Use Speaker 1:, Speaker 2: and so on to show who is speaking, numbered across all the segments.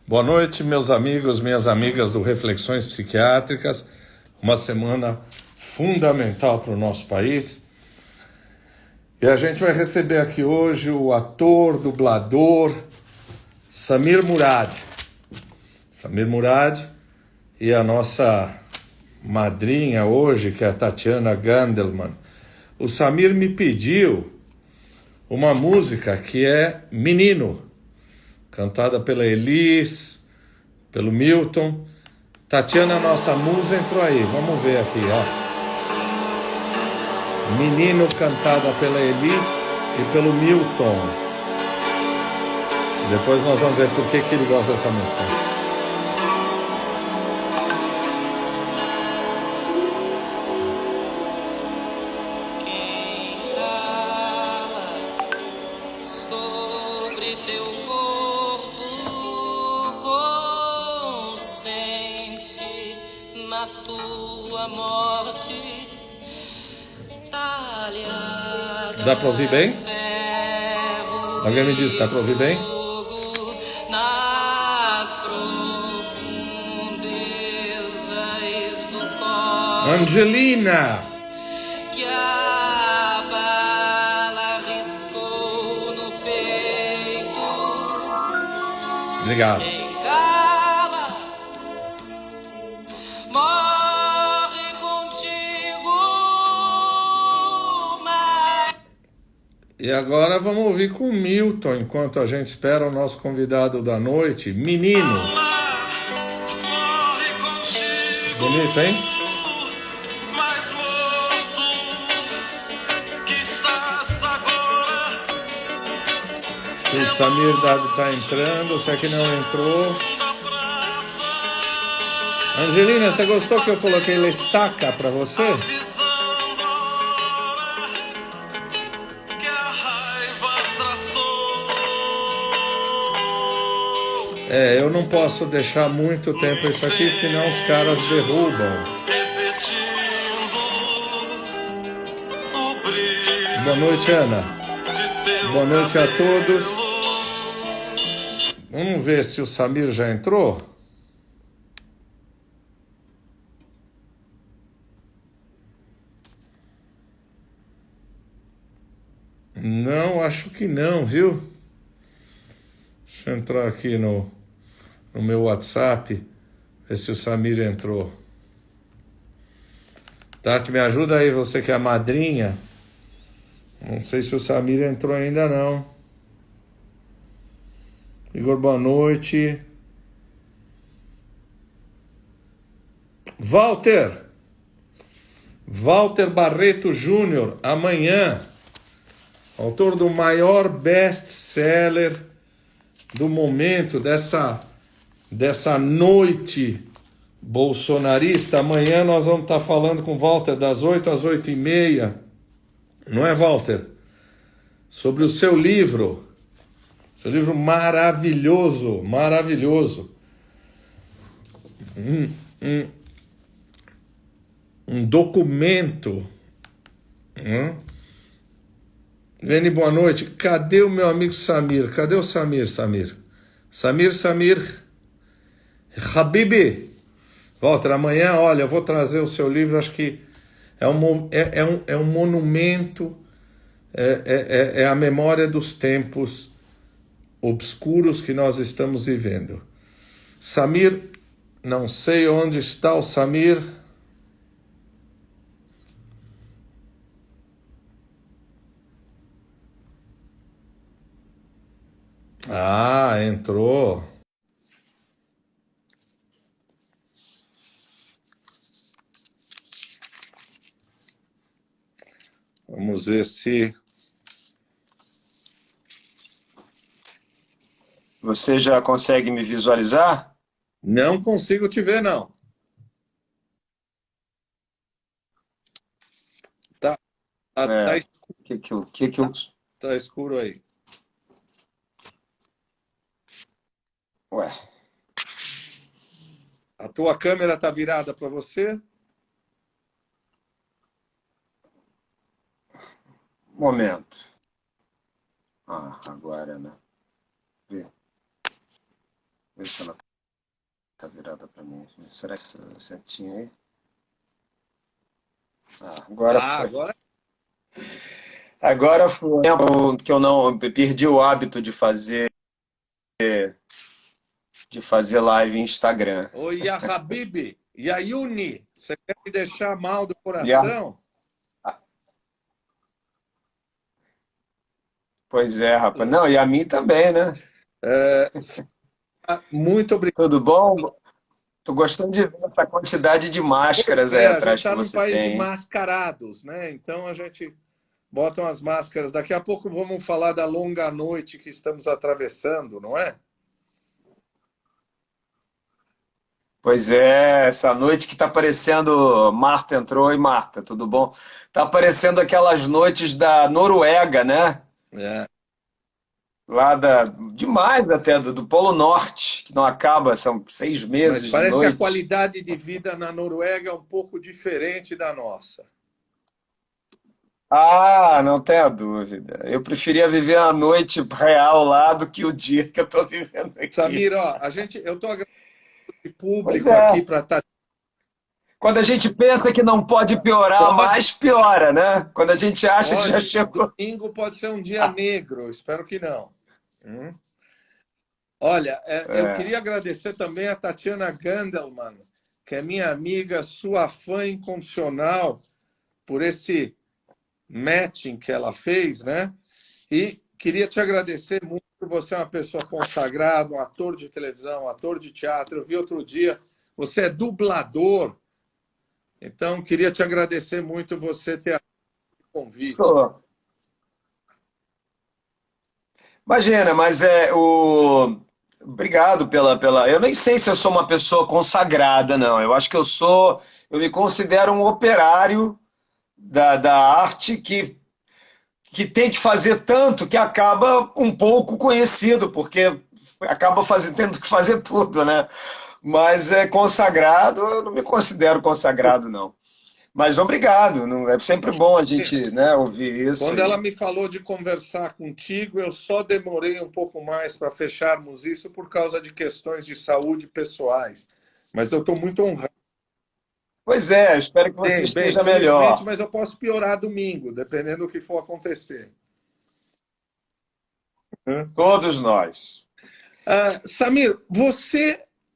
Speaker 1: Boa noite, meus amigos, minhas amigas do Reflexões Psiquiátricas. Uma semana fundamental para o nosso país. E a gente vai receber aqui hoje o ator, dublador, Samir Murad. Samir Murad e a nossa madrinha hoje, que é a Tatiana Gandelman. O Samir me pediu uma música que é Menino, cantada pela Elis, pelo Milton. Tatiana, nossa musa, entrou aí. Vamos ver aqui, ó. Menino, cantada pela Elis e pelo Milton. Depois nós vamos ver por que ele gosta dessa música. Dá para ouvir bem? Alguém me diz, dá para ouvir bem? Angelina!
Speaker 2: Que a bala riscou no peito.
Speaker 1: Obrigado.
Speaker 2: Quem cala morre contigo.
Speaker 1: E agora vamos ouvir com o Milton, enquanto a gente espera o nosso convidado da noite, Menino. Bonito, hein?
Speaker 3: Mais morto que estás agora.
Speaker 1: O Samir tá entrando, você que não entrou. Angelina, você gostou que eu coloquei L'Estaca pra você? Eu não posso deixar muito tempo isso aqui, senão os caras derrubam. Boa noite, Ana. Boa noite a todos. Vamos ver se o Samir já entrou. Não, acho que não, viu? Deixa eu entrar aqui no meu WhatsApp, ver se o Samir entrou. Tati, me ajuda aí, você que é a madrinha. Não sei se o Samir entrou ainda não. Igor, boa noite. Walter Barreto Júnior, amanhã, autor do maior best-seller do momento, dessa noite bolsonarista. Amanhã nós vamos estar falando com o Walter das 8 às 8h30. Não é, Walter? Sobre o seu livro. Seu livro maravilhoso, maravilhoso. Um documento. Lene, boa noite. Cadê o meu amigo Samir? Cadê o Samir? Samir. Habibi. Walter, amanhã, olha, eu vou trazer o seu livro, acho que é um monumento, é a memória dos tempos obscuros que nós estamos vivendo. Samir, não sei onde está o Samir. Ah, entrou. Vamos ver se...
Speaker 4: Você já consegue me visualizar?
Speaker 1: Não consigo te ver, não. Tá escuro aí.
Speaker 4: Ué.
Speaker 1: A tua câmera tá virada para você?
Speaker 4: Momento. Agora, né? Vê. Vê se ela tá virada para mim. Será que essa setinha aí? Ah, agora
Speaker 1: Ah,
Speaker 4: foi.
Speaker 1: agora
Speaker 4: Agora foi. Tempo que eu não perdi o hábito de fazer live em Instagram.
Speaker 1: oi, ya Habibi, Yayuni, você quer me deixar mal do
Speaker 4: Já?
Speaker 1: coração?
Speaker 4: Pois é, rapaz. Não, e a mim também, né?
Speaker 1: É, muito obrigado.
Speaker 4: Tudo bom? Tô gostando de ver essa quantidade de máscaras aí
Speaker 1: A gente
Speaker 4: atrás que
Speaker 1: está num
Speaker 4: você
Speaker 1: país de
Speaker 4: tem, hein?
Speaker 1: mascarados, né? Então a gente bota umas máscaras. Daqui a pouco vamos falar da longa noite que estamos atravessando, não é?
Speaker 4: Pois é, essa noite que tá parecendo. Marta entrou, e Marta, tudo bom? Tá parecendo aquelas noites da Noruega, né?
Speaker 1: É.
Speaker 4: Demais até, do Polo Norte, que não acaba, são 6
Speaker 1: Mas
Speaker 4: meses de
Speaker 1: parece que a
Speaker 4: noite.
Speaker 1: qualidade de vida na Noruega é um pouco diferente da nossa.
Speaker 4: Ah, não tenha dúvida. Eu preferia viver a noite real lá do que o dia que eu tô vivendo aqui.
Speaker 1: Samir, ó, eu estou agradecendo de
Speaker 4: Pois
Speaker 1: público aqui
Speaker 4: é.
Speaker 1: para estar.
Speaker 4: Quando a gente pensa que não pode piorar
Speaker 1: Pode.
Speaker 4: mais, piora, né? Quando a gente acha que já
Speaker 1: Pode.
Speaker 4: chegou.
Speaker 1: Domingo pode ser um dia negro, eu espero que não. Hum? Olha, eu
Speaker 4: É.
Speaker 1: queria agradecer também a Tatiana Gandelman, que é minha amiga, sua fã incondicional, por esse matching que ela fez, né? E queria te agradecer muito por você ser uma pessoa consagrada, um ator de televisão, um ator de teatro. Eu vi outro dia, você é dublador, então queria te agradecer muito você ter aceito o convite.
Speaker 4: Sou. Imagina, mas é o. Obrigado pela. Eu nem sei se eu sou uma pessoa consagrada, não. Eu acho que eu sou. Eu me considero um operário da arte que tem que fazer tanto que acaba um pouco conhecido, porque acaba tendo que fazer tudo, né? Mas é consagrado, eu não me considero consagrado, não. Mas obrigado, é sempre bom a gente, né, ouvir isso
Speaker 1: Quando ela
Speaker 4: aí.
Speaker 1: me falou de conversar contigo, eu só demorei um pouco mais para fecharmos isso por causa de questões de saúde pessoais. Mas eu estou muito honrado.
Speaker 4: Pois é, espero que você
Speaker 1: Bem,
Speaker 4: esteja
Speaker 1: felizmente,
Speaker 4: melhor.
Speaker 1: mas eu posso piorar domingo, dependendo do que for acontecer.
Speaker 4: Todos nós.
Speaker 1: Samir,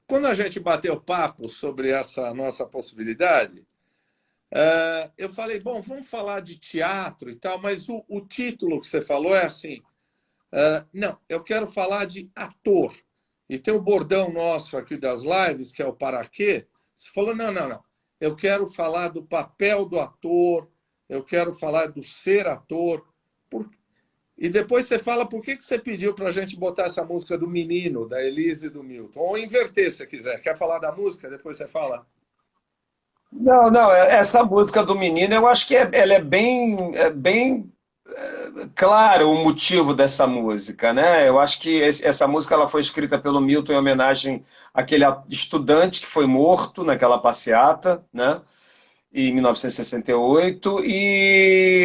Speaker 1: quando a gente bateu papo sobre essa nossa possibilidade, eu falei, bom, vamos falar de teatro e tal, mas o título que você falou é assim, não, eu quero falar de ator. E tem o bordão nosso aqui das lives, que é o para quê? Você falou, não, não, não. Eu quero falar do papel do ator, eu quero falar do ser ator. Por... E depois você fala por que você pediu para a gente botar essa música do Menino, da Elise e do Milton. Ou inverter, se quiser. Quer falar da música? Depois você fala.
Speaker 4: Não, não, essa música do menino, eu acho que ela é bem claro o motivo dessa música, né? Eu acho que essa música ela foi escrita pelo Milton em homenagem àquele estudante que foi morto naquela passeata, né? Em 1968, e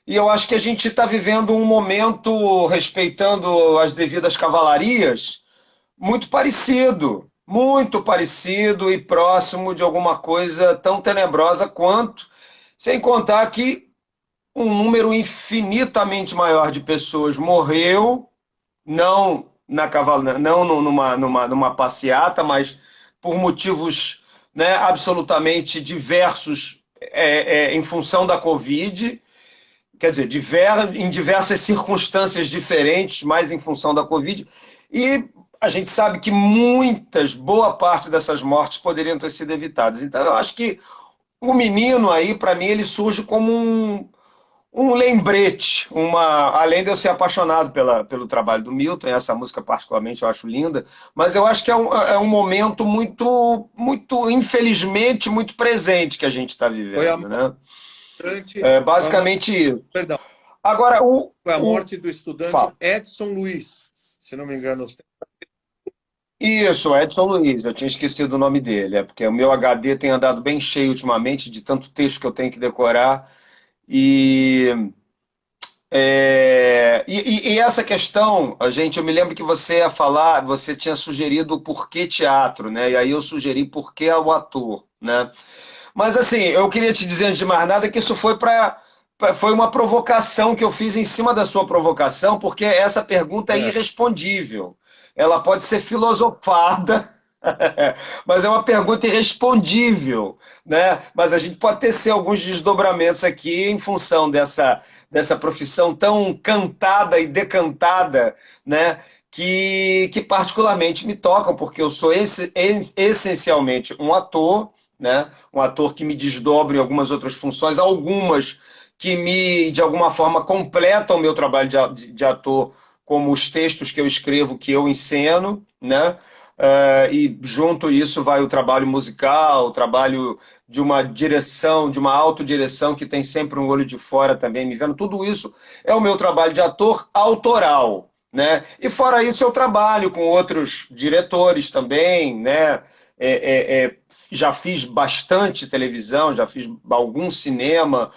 Speaker 4: eu acho que a gente está vivendo um momento, respeitando as devidas cavalarias, muito parecido e próximo de alguma coisa tão tenebrosa quanto, sem contar que um número infinitamente maior de pessoas morreu, não não numa passeata, mas por motivos, né, absolutamente diversos, em função da Covid, quer dizer, em diversas circunstâncias diferentes, mas em função da Covid, e a gente sabe que boa parte dessas mortes poderiam ter sido evitadas. Então, eu acho que o menino aí, para mim, ele surge como um lembrete, além de eu ser apaixonado pelo trabalho do Milton, essa música particularmente eu acho linda, mas eu acho que é um momento muito, muito, infelizmente, muito presente que a gente está
Speaker 1: Foi a
Speaker 4: vivendo, né?
Speaker 1: morte,
Speaker 4: É
Speaker 1: foi a morte,
Speaker 4: basicamente isso.
Speaker 1: perdão,
Speaker 4: Agora,
Speaker 1: foi a morte do estudante
Speaker 4: fala.
Speaker 1: Edson Luiz, se não me engano.
Speaker 4: Isso, Edson Luiz, eu tinha esquecido o nome dele, porque o meu HD tem andado bem cheio ultimamente, de tanto texto que eu tenho que decorar, e E essa questão, eu me lembro que você ia falar, você tinha sugerido o porquê teatro, né? E aí eu sugeri porquê o ator, né? Mas assim, eu queria te dizer antes de mais nada que isso foi uma provocação que eu fiz em cima da sua provocação, porque essa pergunta é
Speaker 1: É,
Speaker 4: irrespondível. Ela pode ser filosofada, mas é uma pergunta irrespondível, né? Mas a gente pode ter sim, alguns desdobramentos aqui em função dessa profissão tão cantada e decantada, né? Que particularmente me tocam, porque eu sou essencialmente um ator, né? Um ator que me desdobra em algumas outras funções, algumas que de alguma forma, completam o meu trabalho de ator, como os textos que eu escrevo, que eu enceno, né? E junto isso vai o trabalho musical, o trabalho de uma direção, de uma autodireção que tem sempre um olho de fora também me vendo. Tudo isso é o meu trabalho de ator autoral, né? E fora isso eu trabalho com outros diretores também, né? Já fiz bastante televisão, já fiz algum cinema,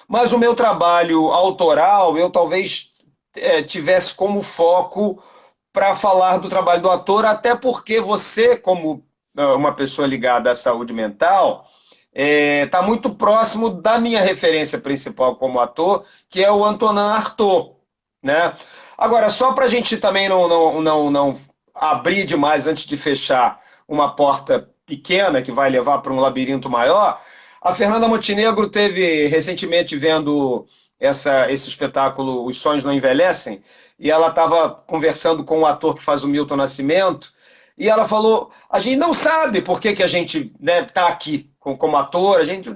Speaker 4: mas o meu trabalho autoral eu talvez tivesse como foco para falar do trabalho do ator, até porque você, como uma pessoa ligada à saúde mental, está muito próximo da minha referência principal como ator, que é o Antonin Artaud, né? Agora, só para a gente também não abrir demais antes de fechar uma porta pequena que vai levar para um labirinto maior, a Fernanda Montenegro teve recentemente vendo esse espetáculo Os Sonhos Não Envelhecem, e ela estava conversando com o ator que faz o Milton Nascimento, e ela falou, a gente não sabe por que a gente está aqui como ator, a gente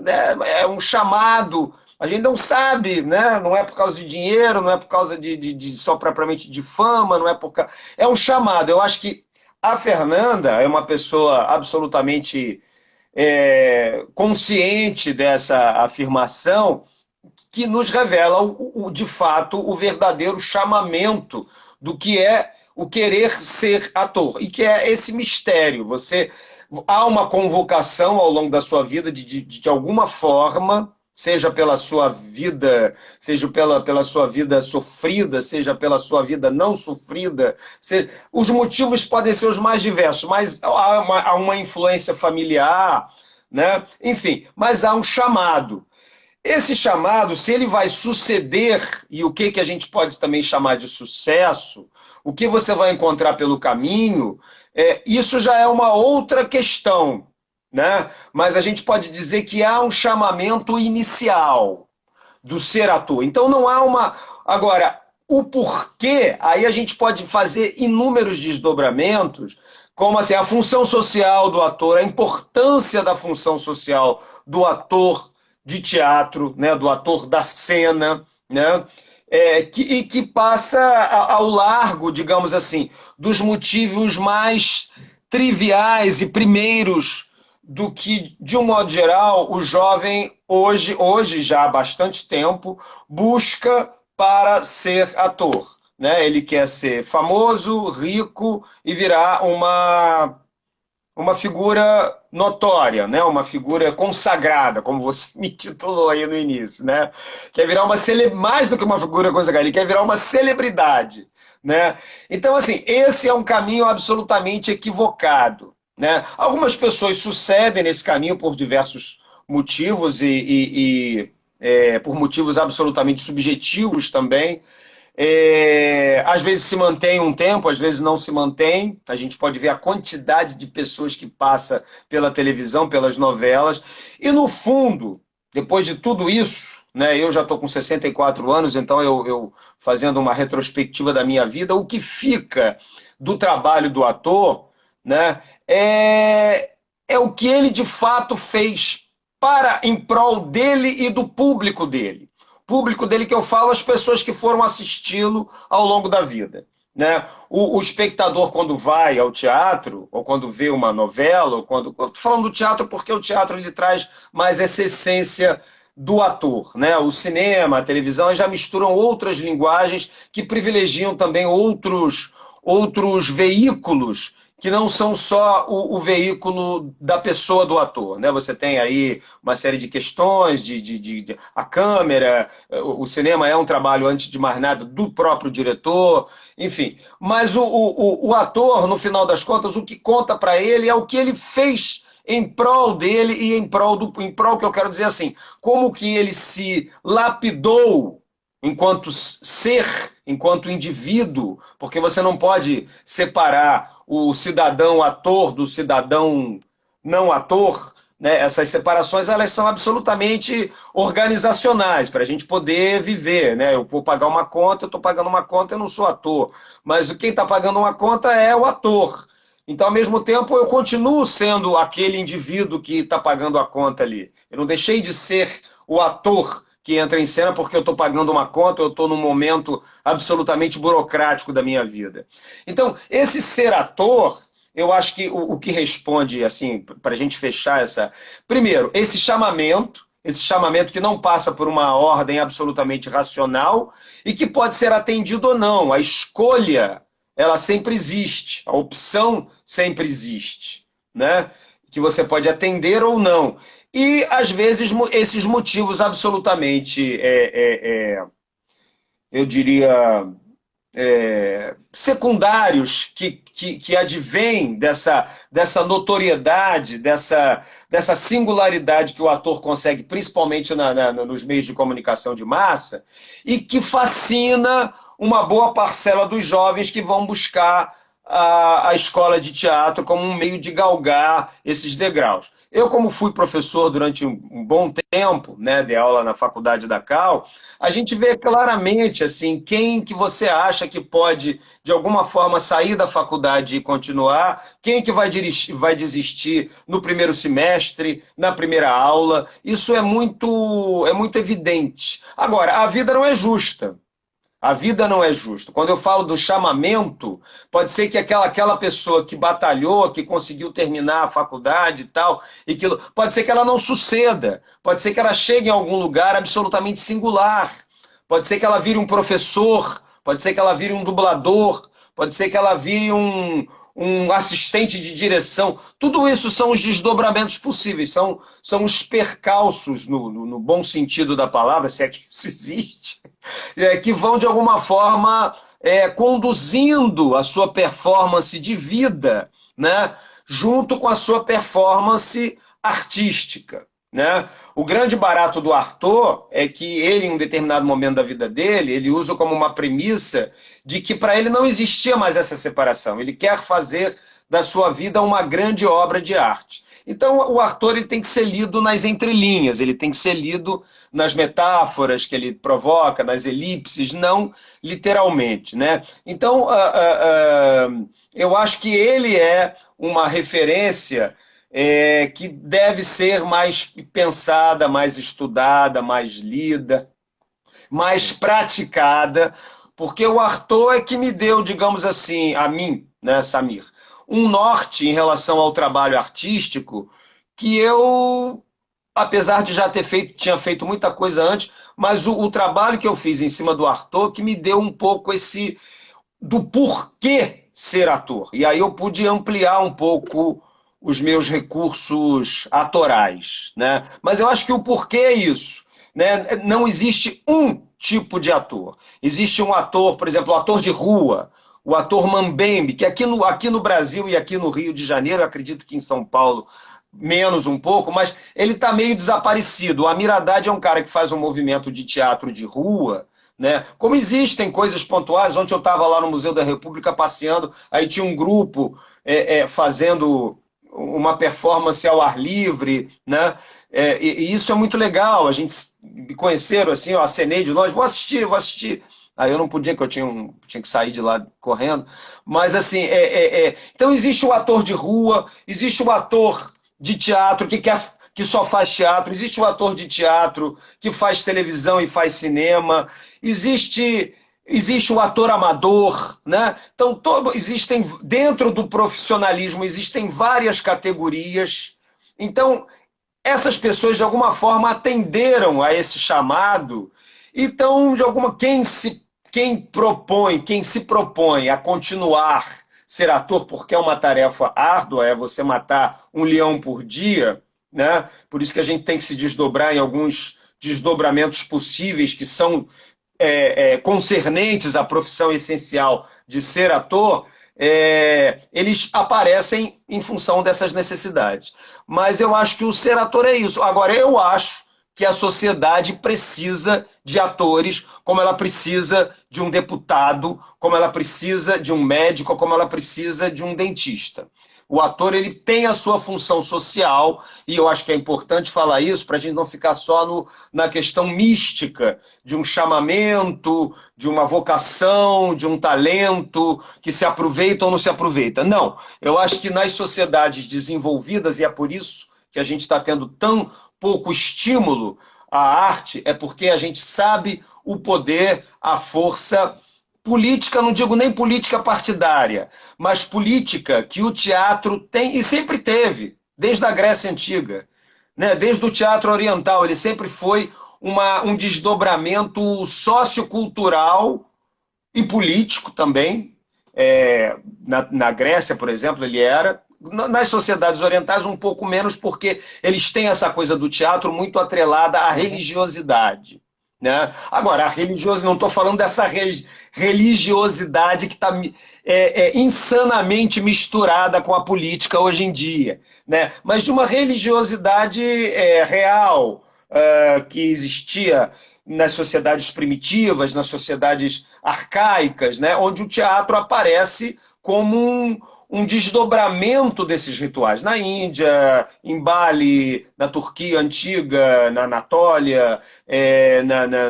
Speaker 4: é um chamado, a gente não sabe, né? Não é por causa de dinheiro, não é por causa de só propriamente de fama, não é por causa... É um chamado. Eu acho que a Fernanda é uma pessoa absolutamente consciente dessa afirmação, que nos revela, de fato, o verdadeiro chamamento do que é o querer ser ator, e que é esse mistério. Há uma convocação ao longo da sua vida de alguma forma, seja pela sua vida, seja pela sua vida sofrida, seja pela sua vida não sofrida. Os motivos podem ser os mais diversos, mas há uma influência familiar, né? Enfim, mas há um chamado. Esse chamado, se ele vai suceder, e o que a gente pode também chamar de sucesso, o que você vai encontrar pelo caminho, isso já é uma outra questão, né? Mas a gente pode dizer que há um chamamento inicial do ser ator. Então não há uma... Agora, o porquê, aí a gente pode fazer inúmeros desdobramentos, como assim, a função social do ator, a importância da função social do ator de teatro, né, do ator da cena, né, que passa ao largo, digamos assim, dos motivos mais triviais e primeiros do que, de um modo geral, o jovem, hoje já há bastante tempo, busca para ser ator, né? Ele quer ser famoso, rico e virar uma figura notória, né? Uma figura consagrada, como você me titulou aí no início, né? Quer virar mais do que uma figura consagrada, ele quer virar uma celebridade, né? Então, assim, esse é um caminho absolutamente equivocado, né? Algumas pessoas sucedem nesse caminho por diversos motivos por motivos absolutamente subjetivos também. Às vezes se mantém um tempo, às vezes não se mantém. A gente pode ver a quantidade de pessoas que passa pela televisão, pelas novelas. E no fundo, depois de tudo isso, né, eu já estou com 64 anos, então eu fazendo uma retrospectiva da minha vida, o que fica do trabalho do ator, né, é o que ele de fato fez em prol dele e do público dele. Público dele que eu falo, as pessoas que foram assisti-lo ao longo da vida, né? O espectador, quando vai ao teatro, ou quando vê uma novela, ou quando... Eu estou falando do teatro porque o teatro ele traz mais essa essência do ator, né? O cinema, a televisão já misturam outras linguagens que privilegiam também outros veículos que não são só o veículo da pessoa do ator, né? Você tem aí uma série de questões, a câmera, o cinema é um trabalho, antes de mais nada, do próprio diretor, enfim. Mas o ator, no final das contas, o que conta para ele é o que ele fez em prol dele e em prol que eu quero dizer assim, como que ele se lapidou enquanto ser, enquanto indivíduo, porque você não pode separar o cidadão ator do cidadão não ator, né? Essas separações, elas são absolutamente organizacionais, para a gente poder viver, né? Eu vou pagar uma conta, eu estou pagando uma conta, eu não sou ator, mas quem está pagando uma conta é o ator. Então, ao mesmo tempo, eu continuo sendo aquele indivíduo que está pagando a conta ali. Eu não deixei de ser o ator que entra em cena porque eu estou pagando uma conta, eu estou num momento absolutamente burocrático da minha vida. Então, esse ser ator, eu acho que o que responde, assim, para a gente fechar essa... Primeiro, esse chamamento que não passa por uma ordem absolutamente racional e que pode ser atendido ou não. A escolha, ela sempre existe, a opção sempre existe, né? Que você pode atender ou não. E, às vezes, esses motivos absolutamente, eu diria, secundários que advêm dessa notoriedade, dessa singularidade que o ator consegue, principalmente nos meios de comunicação de massa, e que fascina uma boa parcela dos jovens que vão buscar a escola de teatro como um meio de galgar esses degraus. Eu, como fui professor durante um bom tempo, né, de aula na faculdade da Cal, a gente vê claramente assim, quem que você acha que pode, de alguma forma, sair da faculdade e continuar, quem que vai desistir no primeiro semestre, na primeira aula. Isso é muito evidente. Agora, a vida não é justa. A vida não é justa. Quando eu falo do chamamento, pode ser que aquela pessoa que batalhou, que conseguiu terminar a faculdade e tal, pode ser que ela não suceda, pode ser que ela chegue em algum lugar absolutamente singular, pode ser que ela vire um professor, pode ser que ela vire um dublador, pode ser que ela vire um assistente de direção. Tudo isso são os desdobramentos possíveis, são os percalços, no bom sentido da palavra, se é que isso existe, que vão, de alguma forma, conduzindo a sua performance de vida, né, junto com a sua performance artística. Né? O grande barato do Arthur é que ele, em um determinado momento da vida dele, ele usa como uma premissa de que para ele não existia mais essa separação. Ele quer fazer da sua vida uma grande obra de arte. Então o Arthur ele tem que ser lido nas entrelinhas, ele tem que ser lido nas metáforas que ele provoca, nas elipses, não literalmente. Né? Então eu acho que ele é uma referência que deve ser mais pensada, mais estudada, mais lida, mais praticada, porque o Arthur é que me deu, digamos assim, a mim, né, Samir, um norte em relação ao trabalho artístico que eu, apesar de já tinha feito muita coisa antes, mas o trabalho que eu fiz em cima do Arthur que me deu um pouco do porquê ser ator. E aí eu pude ampliar um pouco os meus recursos atorais, né? Mas eu acho que o porquê é isso, né? Não existe um tipo de ator. Existe um ator, por exemplo, o ator de rua, o ator mambembe, que aqui no Brasil e aqui no Rio de Janeiro, eu acredito que em São Paulo menos um pouco, mas ele está meio desaparecido. O Amir Haddad é um cara que faz um movimento de teatro de rua, né? Como existem coisas pontuais. Ontem eu estava lá no Museu da República passeando, aí tinha um grupo fazendo uma performance ao ar livre, né? E isso é muito legal. A gente me conheceram assim, eu acenei de longe, vou assistir. Aí eu não podia, que eu tinha que sair de lá correndo. Mas assim, então existe o ator de rua, existe o ator de teatro que só faz teatro, existe o ator de teatro que faz televisão e faz cinema, existe o ator amador, né? Então, existem, dentro do profissionalismo, existem várias categorias. Então, essas pessoas, de alguma forma, atenderam a esse chamado. Então, quem se propõe a continuar ser ator porque é uma tarefa árdua, é você matar um leão por dia, né? Por isso que a gente tem que se desdobrar em alguns desdobramentos possíveis que são concernentes à profissão essencial de ser ator, eles aparecem em função dessas necessidades. Mas eu acho que o ser ator é isso. Agora, eu acho que a sociedade precisa de atores, como ela precisa de um deputado, como ela precisa de um médico, como ela precisa de um dentista. O ator, ele tem a sua função social, e eu acho que é importante falar isso para a gente não ficar só na questão mística de um chamamento, de uma vocação, de um talento que se aproveita ou não se aproveita. Não, eu acho que nas sociedades desenvolvidas, e é por isso que a gente está tendo tão pouco estímulo à arte, é porque a gente sabe o poder, a força política, não digo nem política partidária, mas política que o teatro tem e sempre teve, desde a Grécia Antiga, né? Desde o teatro oriental, ele sempre foi um desdobramento sociocultural e político também. Na Grécia, por exemplo, ele era. Nas sociedades orientais, um pouco menos, porque eles têm essa coisa do teatro muito atrelada à religiosidade. Né? Agora, a religiosidade, não estou falando dessa religiosidade que está insanamente misturada com a política hoje em dia, né? Mas de uma religiosidade real, que existia nas sociedades primitivas, nas sociedades arcaicas, né? Onde o teatro aparece como um desdobramento desses rituais. Na Índia, em Bali, na Turquia antiga, na Anatólia,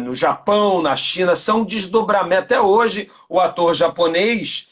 Speaker 4: no Japão, na China, são desdobramentos. Até hoje, o ator japonês,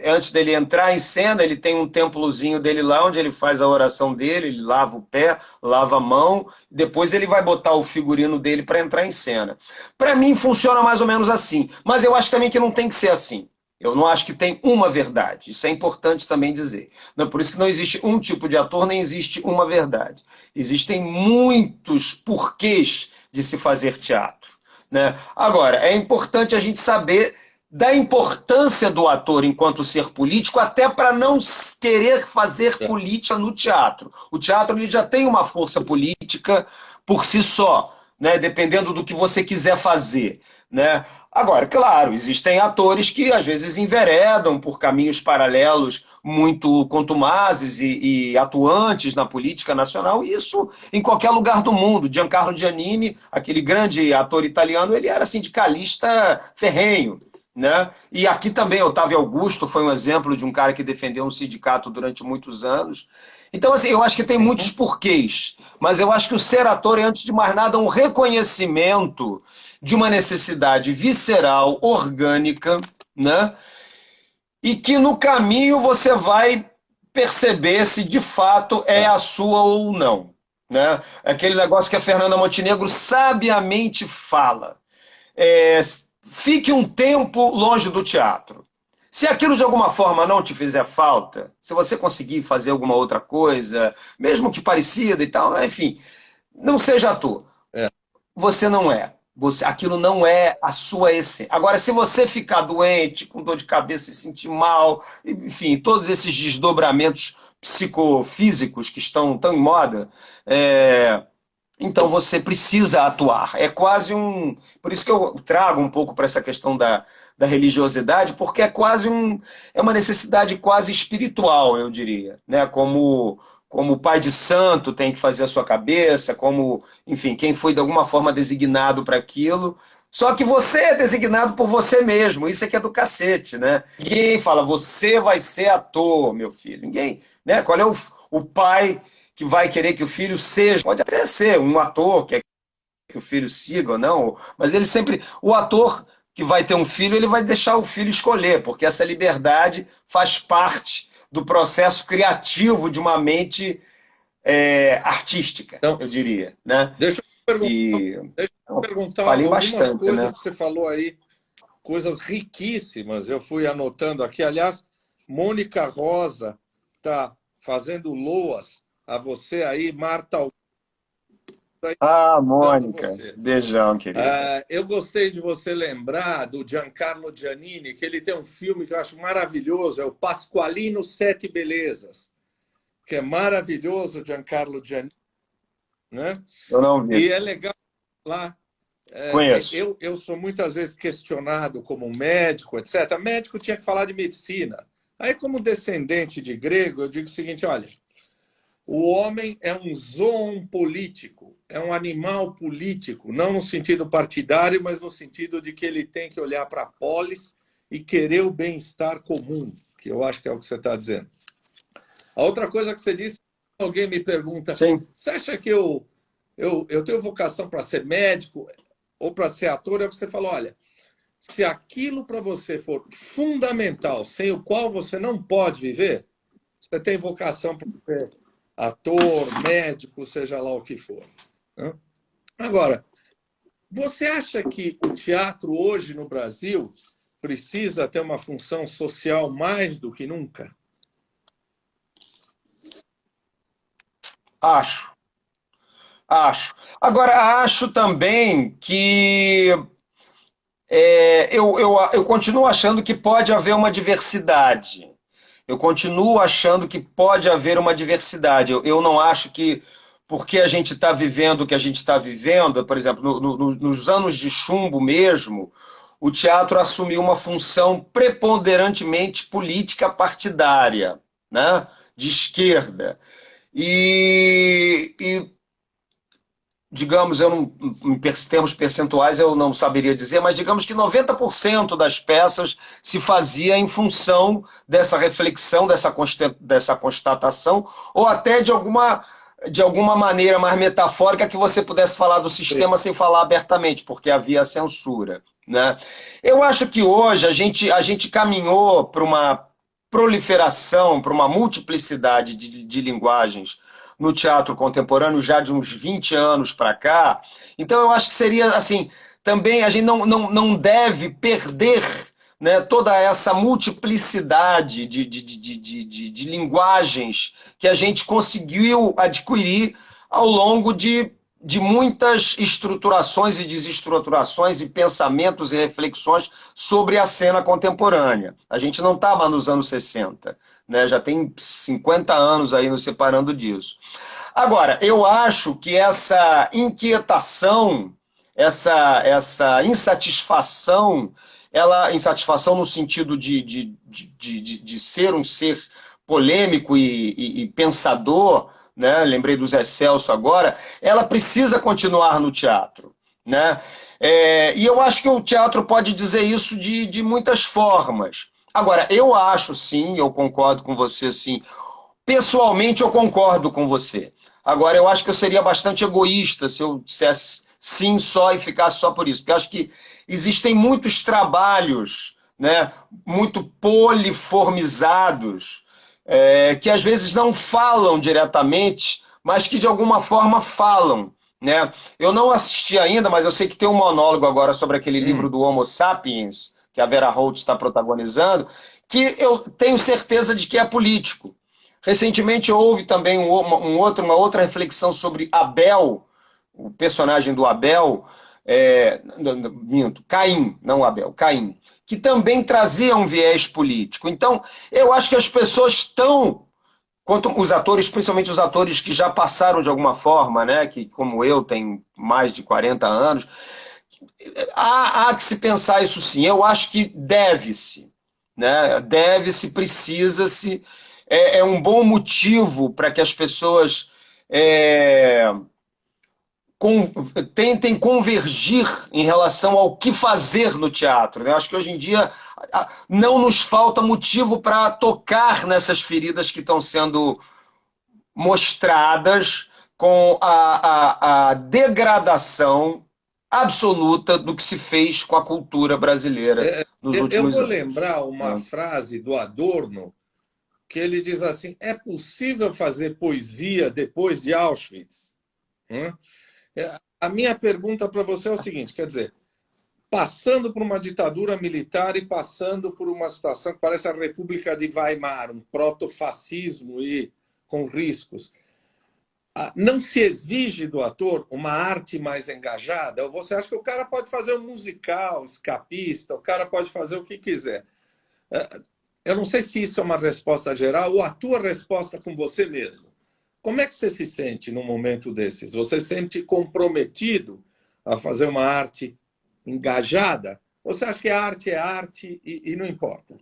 Speaker 4: antes dele entrar em cena, ele tem um templozinho dele lá, onde ele faz a oração dele, ele lava o pé, lava a mão, depois ele vai botar o figurino dele para entrar em cena. Para mim, funciona mais ou menos assim, mas eu acho também que não tem que ser assim. Eu não acho que tem uma verdade. Isso é importante também dizer. Por isso que não existe um tipo de ator, nem existe uma verdade. Existem muitos porquês de se fazer teatro, né? Agora, é importante a gente saber da importância do ator enquanto ser político, até para não querer fazer política no teatro. O teatro ele já tem uma força política por si só, né? Dependendo do que você quiser fazer, né? Agora, claro, existem atores que às vezes enveredam por caminhos paralelos muito contumazes e atuantes na política nacional, e isso em qualquer lugar do mundo. Giancarlo Giannini, aquele grande ator italiano, ele era sindicalista ferrenho, né? E aqui também, Otávio Augusto foi um exemplo de um cara que defendeu um sindicato durante muitos anos. Então, assim, eu acho que tem muitos porquês, mas eu acho que o ser ator é, antes de mais nada, um reconhecimento de uma necessidade visceral, orgânica, né? E que no caminho você vai perceber se de fato é a sua ou não, né? Aquele negócio que a Fernanda Montenegro sabiamente fala. Fique um tempo longe do teatro. Se aquilo de alguma forma não te fizer falta, se você conseguir fazer alguma outra coisa, mesmo que parecida e tal, enfim, não seja ator. Você não é. Aquilo não é a sua essência. Agora, se você ficar doente, com dor de cabeça, se sentir mal, enfim, todos esses desdobramentos psicofísicos que estão tão em moda, então você precisa atuar. É quase um... Por isso que eu trago um pouco para essa questão da religiosidade, porque é quase é uma necessidade quase espiritual, eu diria, né? Como o pai de santo tem que fazer a sua cabeça, como, enfim, quem foi de alguma forma designado para aquilo. Só que você é designado por você mesmo, isso é que é do cacete, né? Ninguém fala, você vai ser ator, meu filho. Ninguém, né? Qual é o pai que vai querer que o filho seja? Pode até ser um ator que o filho siga ou não, mas ele sempre... O ator que vai ter um filho, ele vai deixar o filho escolher, porque essa liberdade faz parte do processo criativo de uma mente artística, então, eu diria, né?
Speaker 1: Deixa eu perguntar
Speaker 4: falei
Speaker 1: algumas
Speaker 4: bastante,
Speaker 1: coisas,
Speaker 4: né?
Speaker 1: Que você falou aí, coisas riquíssimas, eu fui anotando aqui. Aliás, Mônica Rosa está fazendo loas a você aí, Marta
Speaker 4: Ah,
Speaker 1: dando
Speaker 4: Mônica,
Speaker 1: você.
Speaker 4: beijão, querida.
Speaker 1: Eu gostei de você lembrar do Giancarlo Giannini, que ele tem um filme que eu acho maravilhoso, é o Pasqualino Sete Belezas, que é maravilhoso, o Giancarlo Giannini, né?
Speaker 4: Eu não
Speaker 1: E
Speaker 4: vi.
Speaker 1: é legal lá.
Speaker 4: Conheço.
Speaker 1: Eu sou muitas vezes questionado como médico, etc. Médico tinha que falar de medicina. Aí, como descendente de grego, eu digo o seguinte: olha, o homem é um zoon político, é um animal político, não no sentido partidário, mas no sentido de que ele tem que olhar para a polis e querer o bem-estar comum, que eu acho que é o que você está dizendo. A outra coisa que você disse, alguém me pergunta,
Speaker 4: Sim.
Speaker 1: você acha que eu tenho vocação para ser médico ou para ser ator? É o que você falou, olha, se aquilo para você for fundamental, sem o qual você não pode viver, você tem vocação para ser ator, médico, seja lá o que for. Né? Agora, você acha que o teatro hoje no Brasil precisa ter uma função social mais do que nunca?
Speaker 4: Acho. Acho. Agora, acho também que eu continuo achando que pode haver uma diversidade. Eu continuo achando que pode haver uma diversidade. Eu não acho que, porque a gente está vivendo o que a gente está vivendo, por exemplo, nos anos de chumbo mesmo, o teatro assumiu uma função preponderantemente política partidária, né? De esquerda. E digamos, eu não, em termos percentuais eu não saberia dizer, mas digamos que 90% das peças se fazia em função dessa reflexão, dessa constatação, ou até de alguma maneira mais metafórica que você pudesse falar do sistema sem falar abertamente, porque havia censura. Né? Eu acho que hoje a gente caminhou para uma proliferação, para uma multiplicidade de linguagens no teatro contemporâneo já de uns 20 anos para cá. Então eu acho que seria assim, também a gente não deve perder, né, toda essa multiplicidade de linguagens que a gente conseguiu adquirir ao longo de muitas estruturações e desestruturações e pensamentos e reflexões sobre a cena contemporânea. A gente não estava nos anos 60, né? Já tem 50 anos aí nos separando disso. Agora, eu acho que essa inquietação, essa insatisfação, insatisfação no sentido de ser um ser polêmico e pensador, né? Lembrei do Zé Celso agora, ela precisa continuar no teatro. Né? E eu acho que o teatro pode dizer isso de muitas formas. Agora, eu acho sim, eu concordo com você sim. Pessoalmente, eu concordo com você. Agora, eu acho que eu seria bastante egoísta se eu dissesse sim só e ficasse só por isso. Porque eu acho que existem muitos trabalhos, né, muito poliformizados, que às vezes não falam diretamente, mas que de alguma forma falam. Né? Eu não assisti ainda, mas eu sei que tem um monólogo agora sobre aquele livro do Homo Sapiens, que a Vera Holtz está protagonizando, que eu tenho certeza de que é político. Recentemente houve também uma outra reflexão sobre Abel, o personagem do Abel, Caim, não Abel, Caim, que também trazia um viés político. Então, eu acho que as pessoas estão, quanto os atores, principalmente os atores que já passaram de alguma forma, né, que como eu, tem mais de 40 anos, há que se pensar isso sim. Eu acho que deve-se, né? Deve-se, precisa-se. É um bom motivo para que as pessoas tentem convergir em relação ao que fazer no teatro. Né? Acho que hoje em dia não nos falta motivo para tocar nessas feridas que estão sendo mostradas com a degradação absoluta do que se fez com a cultura brasileira nos
Speaker 1: Eu
Speaker 4: últimos
Speaker 1: vou
Speaker 4: anos.
Speaker 1: lembrar uma frase do Adorno, que ele diz assim: é possível fazer poesia depois de Auschwitz? A minha pergunta para você é o seguinte, quer dizer, passando por uma ditadura militar e passando por uma situação que parece a República de Weimar, um protofascismo e com riscos, não se exige do ator uma arte mais engajada? Ou você acha que o cara pode fazer um musical, escapista, o cara pode fazer o que quiser? Eu não sei se isso é uma resposta geral ou a tua resposta com você mesmo. Como é que você se sente num momento desses? Você se sente comprometido a fazer uma arte engajada? Ou você acha que a arte é arte e não importa?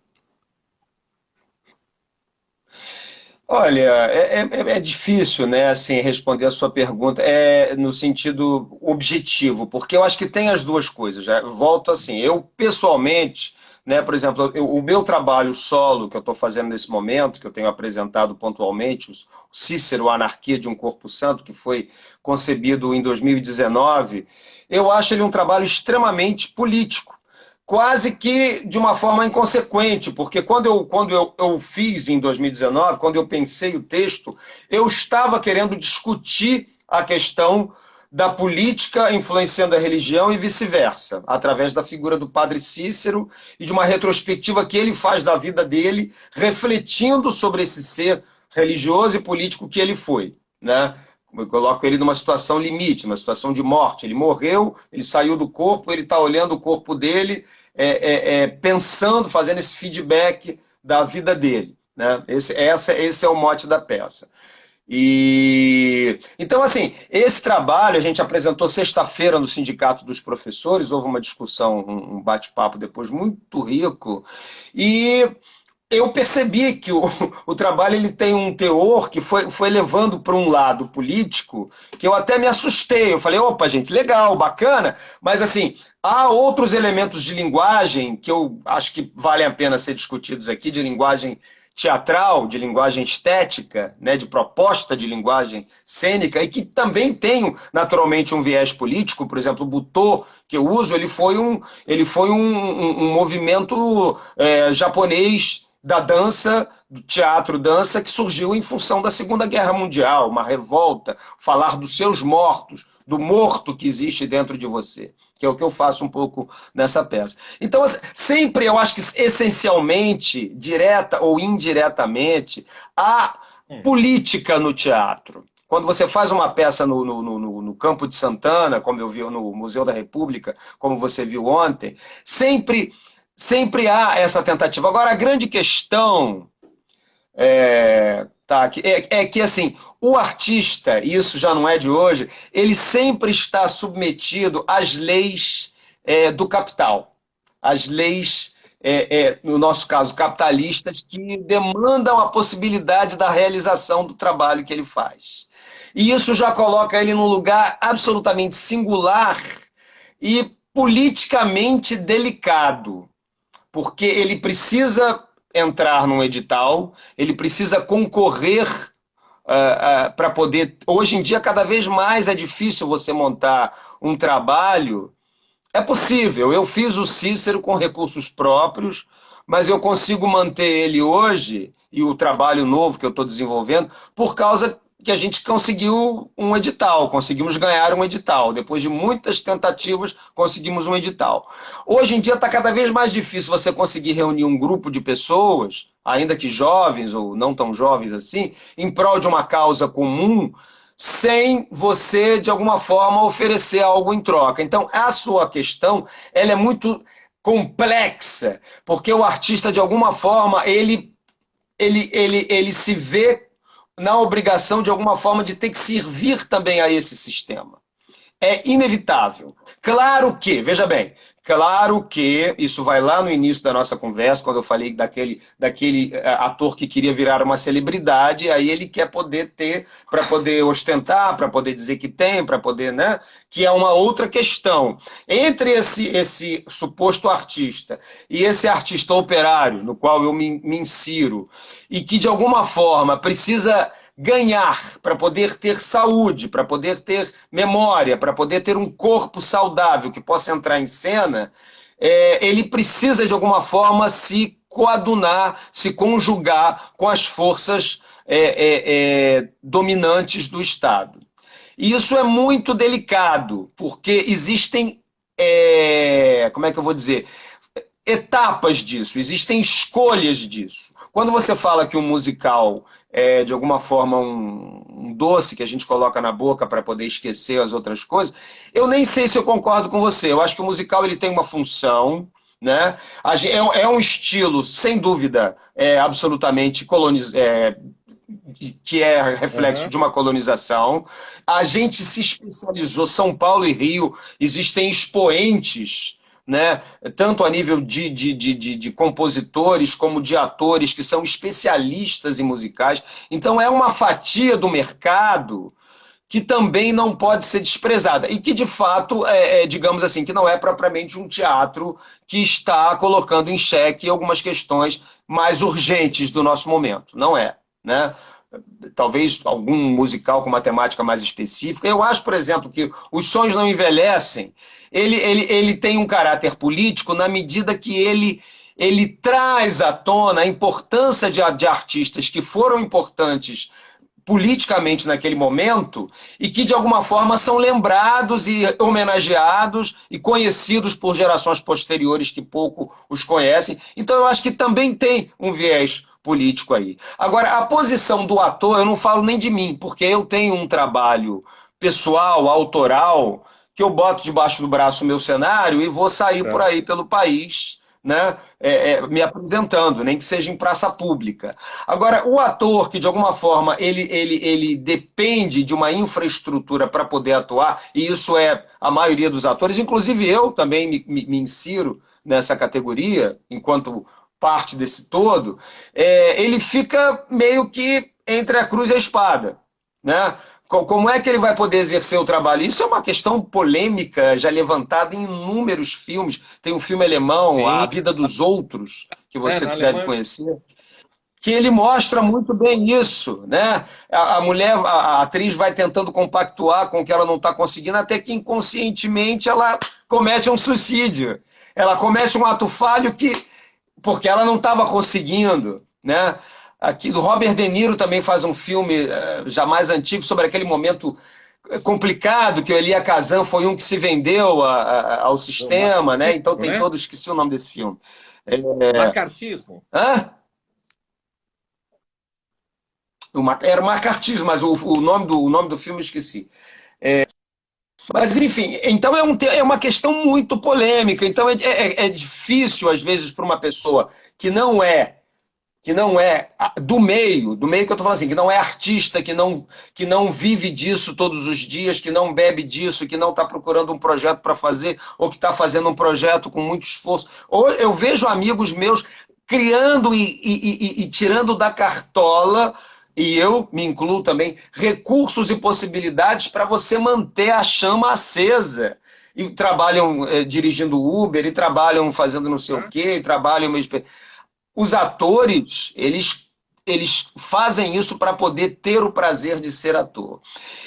Speaker 4: Olha, é difícil, né, assim, responder a sua pergunta no sentido objetivo, porque eu acho que tem as duas coisas. Já volto assim, eu pessoalmente, né, por exemplo, o meu trabalho solo que eu estou fazendo nesse momento, que eu tenho apresentado pontualmente, o Cícero, a Anarquia de um Corpo Santo, que foi concebido em 2019, eu acho ele um trabalho extremamente político. Quase que de uma forma inconsequente, porque quando eu fiz em 2019, quando eu pensei o texto, eu estava querendo discutir a questão da política influenciando a religião e vice-versa, através da figura do padre Cícero e de uma retrospectiva que ele faz da vida dele, refletindo sobre esse ser religioso e político que ele foi, né? Eu coloco ele numa situação limite, numa situação de morte. Ele morreu, ele saiu do corpo, ele está olhando o corpo dele, pensando, fazendo esse feedback da vida dele, né? Esse é o mote da peça. E então, assim, esse trabalho a gente apresentou sexta-feira no Sindicato dos Professores, houve uma discussão, um bate-papo depois muito rico, e eu percebi que o trabalho ele tem um teor que foi levando para um lado político que eu até me assustei. Eu falei, opa, gente, legal, bacana, mas assim, há outros elementos de linguagem que eu acho que valem a pena ser discutidos aqui, de linguagem teatral, de linguagem estética, né, de proposta de linguagem cênica, e que também tem naturalmente um viés político. Por exemplo, o Butô, que eu uso, ele foi um movimento japonês da dança, do teatro-dança, que surgiu em função da Segunda Guerra Mundial, uma revolta, falar dos seus mortos, do morto que existe dentro de você, que é o que eu faço um pouco nessa peça. Então, sempre, eu acho que essencialmente, direta ou indiretamente, há política no teatro. Quando você faz uma peça no Campo de Santana, como eu vi no Museu da República, como você viu ontem, sempre há essa tentativa. Agora, a grande questão é que, assim, o artista, e isso já não é de hoje, ele sempre está submetido às leis do capital, às leis, no nosso caso, capitalistas, que demandam a possibilidade da realização do trabalho que ele faz. E isso já coloca ele num lugar absolutamente singular e politicamente delicado, porque ele precisa entrar num edital, ele precisa concorrer para poder... Hoje em dia, cada vez mais é difícil você montar um trabalho. É possível, eu fiz o Cícero com recursos próprios, mas eu consigo manter ele hoje, e o trabalho novo que eu estou desenvolvendo, por causa que a gente conseguiu um edital, conseguimos ganhar um edital. Depois de muitas tentativas, conseguimos um edital. Hoje em dia está cada vez mais difícil você conseguir reunir um grupo de pessoas, ainda que jovens ou não tão jovens assim, em prol de uma causa comum, sem você, de alguma forma, oferecer algo em troca. Então, a sua questão ela é muito complexa, porque o artista, de alguma forma, ele se vê na obrigação, de alguma forma, de ter que servir também a esse sistema. É inevitável. Claro que, veja bem, claro que, isso vai lá no início da nossa conversa, quando eu falei daquele ator que queria virar uma celebridade, aí ele quer poder ter, para poder ostentar, para poder dizer que tem, para poder, né? Que é uma outra questão. Entre esse suposto artista e esse artista operário, no qual eu me insiro, e que de alguma forma precisa ganhar para poder ter saúde, para poder ter memória, para poder ter um corpo saudável que possa entrar em cena, ele precisa de alguma forma se coadunar, se conjugar com as forças dominantes do Estado. E isso é muito delicado, porque existem, como é que eu vou dizer, etapas disso, existem escolhas disso. Quando você fala que um musical é, de alguma forma, um doce que a gente coloca na boca para poder esquecer as outras coisas, eu nem sei se eu concordo com você. Eu acho que o musical ele tem uma função, né? É um estilo, sem dúvida, absolutamente que é reflexo
Speaker 1: Aham.
Speaker 4: de uma colonização. A gente se especializou, São Paulo e Rio, existem expoentes, né? Tanto a nível de compositores como de atores que são especialistas em musicais. Então é uma fatia do mercado que também não pode ser desprezada e que de fato digamos assim, que não é propriamente um teatro que está colocando em xeque algumas questões mais urgentes do nosso momento, não é, né? Talvez algum musical com uma temática mais específica. Eu acho, por exemplo, que Os Sonhos Não Envelhecem, ele tem um caráter político na medida que ele traz à tona a importância de artistas que foram importantes politicamente naquele momento e que de alguma forma são lembrados e homenageados e conhecidos por gerações posteriores que pouco os conhecem. Então eu acho que também tem um viés político aí. Agora, a posição do ator, eu não falo nem de mim, porque eu tenho um trabalho pessoal, autoral, que eu boto debaixo do braço o meu cenário e vou sair por
Speaker 1: Certo.
Speaker 4: aí pelo país, né, me apresentando, nem que seja em praça pública. Agora, o ator que, de alguma forma, ele depende de uma infraestrutura para poder atuar, e isso é a maioria dos atores, inclusive eu também me insiro nessa categoria, enquanto parte desse todo, ele fica meio que entre a cruz e a espada, né? Como é que ele vai poder exercer o trabalho? Isso é uma questão polêmica, já levantada em inúmeros filmes. Tem um filme alemão, A
Speaker 1: Sim.
Speaker 4: Vida dos Outros, que você
Speaker 1: Na
Speaker 4: deve
Speaker 1: Alemanha.
Speaker 4: conhecer, que ele mostra muito bem isso, né? A mulher, a atriz vai tentando compactuar com o que ela não está conseguindo, até que inconscientemente ela comete um suicídio. Ela comete um ato falho porque ela não estava conseguindo, né? Aqui do Robert De Niro também faz um filme já mais antigo sobre aquele momento complicado que o Elia Kazan foi um que se vendeu ao
Speaker 1: Do
Speaker 4: sistema, né? Então
Speaker 1: macartismo,
Speaker 4: tem
Speaker 1: né?
Speaker 4: todo, esqueci o nome desse filme.
Speaker 1: Macartismo.
Speaker 4: Hã? Era o macartismo, mas o nome do filme eu esqueci. Mas, enfim, então é uma questão muito polêmica. Então é difícil, às vezes, para uma pessoa que não é do meio que eu estou falando assim, que não é artista, que não vive disso todos os dias, que não bebe disso, que não está procurando um projeto para fazer, ou que está fazendo um projeto com muito esforço. Ou eu vejo amigos meus criando e tirando da cartola, e eu me incluo também, recursos e possibilidades para você manter a chama acesa. E trabalham dirigindo Uber, e trabalham fazendo não sei o
Speaker 1: Tá?
Speaker 4: quê, e trabalham mesmo. Os atores, eles fazem isso para poder ter o prazer de ser ator.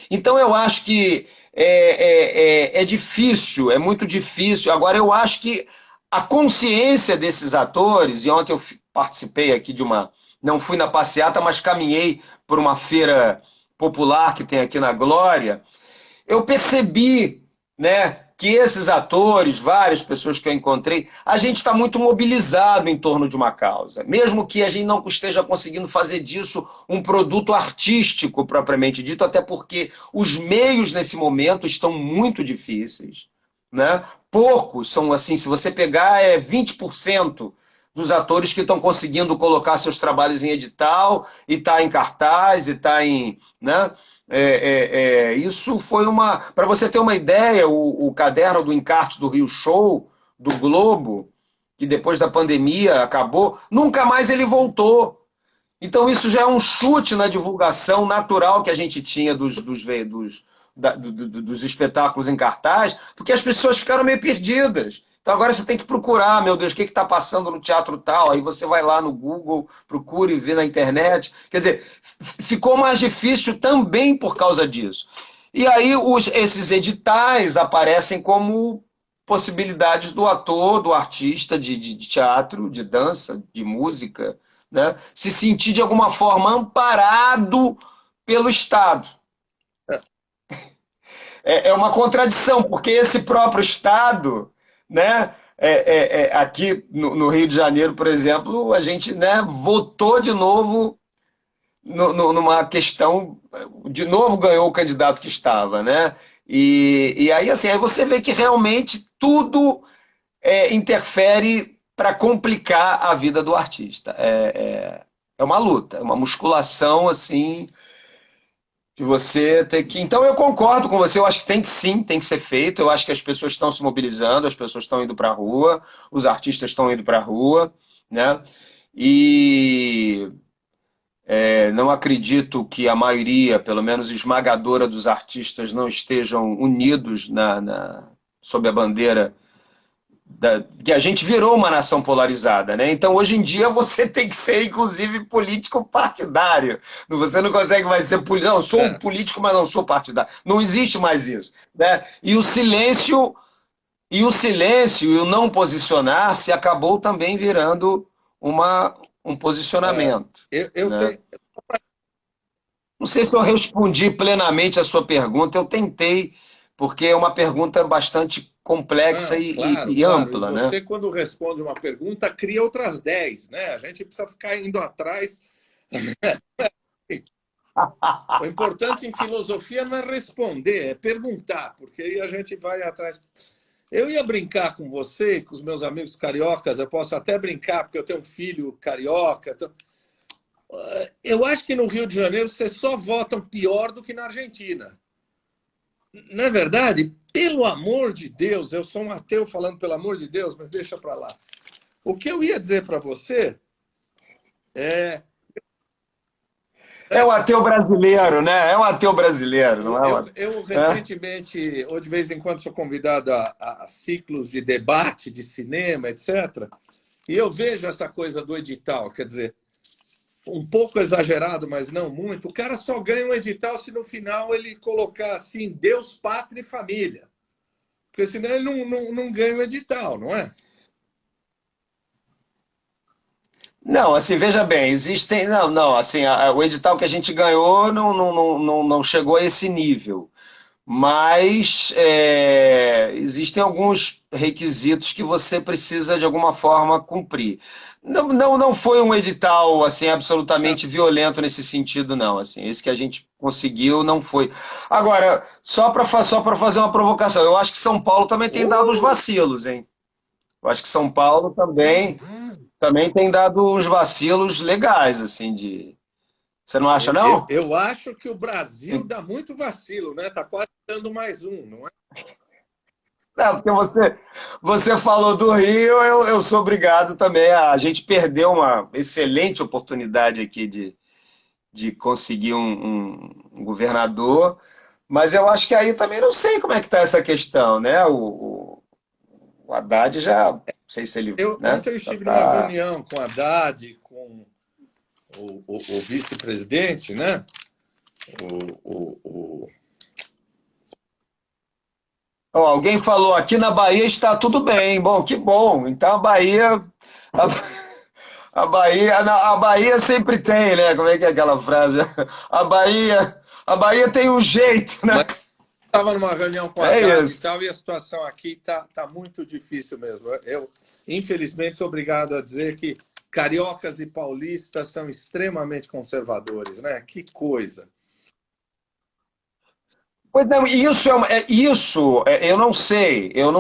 Speaker 4: Então eu acho que é difícil, é muito difícil. Agora eu acho que a consciência desses atores, e ontem eu participei aqui de uma. Não fui na passeata, mas caminhei por uma feira popular que tem aqui na Glória. Eu percebi, né, que esses atores, várias pessoas que eu encontrei, a gente está muito mobilizado em torno de uma causa. Mesmo que a gente não esteja conseguindo fazer disso um produto artístico propriamente dito, até porque os meios nesse momento estão muito difíceis, né? Poucos são assim, se você pegar 20% dos atores que estão conseguindo colocar seus trabalhos em edital e está em cartaz e está em, né? Isso foi uma. Para você ter uma ideia, o caderno do encarte do Rio Show, do Globo, que depois da pandemia acabou, nunca mais ele voltou. Então, isso já é um chute na divulgação natural que a gente tinha dos espetáculos em cartaz, porque as pessoas ficaram meio perdidas. Então agora você tem que procurar, meu Deus, o que está passando no teatro tal? Aí você vai lá no Google, procura e vê na internet. Quer dizer, ficou mais difícil também por causa disso. E aí esses editais aparecem como possibilidades do ator, do artista de teatro, de dança, de música, né, se sentir de alguma forma amparado pelo Estado. É uma contradição, porque esse próprio Estado, né, aqui no Rio de Janeiro, por exemplo, a gente, né, votou de novo numa questão, de novo ganhou o candidato que estava, né? E aí, assim, aí você vê que realmente tudo interfere para complicar a vida do artista. É uma luta, é uma musculação, assim, de você ter que. Então, eu concordo com você, eu acho que tem que sim, tem que ser feito. Eu acho que as pessoas estão se mobilizando, as pessoas estão indo para a rua, os artistas estão indo para a rua, né? E não acredito que a maioria, pelo menos esmagadora, dos artistas não estejam unidos sob a bandeira que a gente virou uma nação polarizada, né? Então, hoje em dia, você tem que ser, inclusive, político partidário. Você não consegue mais ser político. Não, eu sou um político, mas não sou partidário. Não existe mais isso, né? E o silêncio e o não posicionar-se acabou também virando um posicionamento. Né? Não sei se eu respondi plenamente a sua pergunta, eu tentei, porque é uma pergunta bastante complexa e ampla.
Speaker 1: E você,
Speaker 4: né?
Speaker 1: quando responde uma pergunta, cria outras 10, né? A gente precisa ficar indo atrás. O importante em filosofia não é responder, é perguntar, porque aí a gente vai atrás. Eu ia brincar com você, com os meus amigos cariocas, eu posso até brincar, porque eu tenho um filho carioca. Eu acho que no Rio de Janeiro vocês só votam pior do que na Argentina. Não é verdade? Pelo amor de Deus, eu sou um ateu falando pelo amor de Deus, mas deixa para lá. O que eu ia dizer para você é...
Speaker 4: É um ateu brasileiro, né? É um ateu brasileiro, não é?
Speaker 1: Eu recentemente, ou de vez em quando, sou convidado a ciclos de debate, de cinema, etc. E eu vejo essa coisa do edital, quer dizer, um pouco exagerado, mas não muito. O cara só ganha um edital se no final ele colocar assim, Deus, pátria e família. Porque senão ele não ganha o edital, não é?
Speaker 4: Não, assim, veja bem, existem. Não, assim, o edital que a gente ganhou não chegou a esse nível. Mas existem alguns requisitos que você precisa, de alguma forma, cumprir. Não foi um edital assim, absolutamente violento nesse sentido, não. Assim, esse que a gente conseguiu não foi. Agora, só para fazer uma provocação, eu acho que São Paulo também tem dado uns vacilos, hein? Eu acho que São Paulo também tem dado uns vacilos legais, assim, de. Você não acha, não?
Speaker 1: Eu acho que o Brasil dá muito vacilo, né? Tá quase dando mais um, não é?
Speaker 4: Não, porque você falou do Rio, eu sou obrigado também. A gente perdeu uma excelente oportunidade aqui de conseguir um governador, mas eu acho que aí também não sei como é que está essa questão, né? O Haddad já, não sei se ele. Né?
Speaker 1: Ontem eu estive numa reunião com o Haddad, com o vice-presidente, né?
Speaker 4: Alguém falou aqui na Bahia está tudo bem. Bom, que bom. Então a Bahia sempre tem, né? Como é que é aquela frase? A Bahia tem um jeito, né?
Speaker 1: Estava numa reunião com a Haddad e tal, e a situação aqui tá muito difícil mesmo. Eu, infelizmente, sou obrigado a dizer que cariocas e paulistas são extremamente conservadores, né? Que coisa.
Speaker 4: Pois não, eu não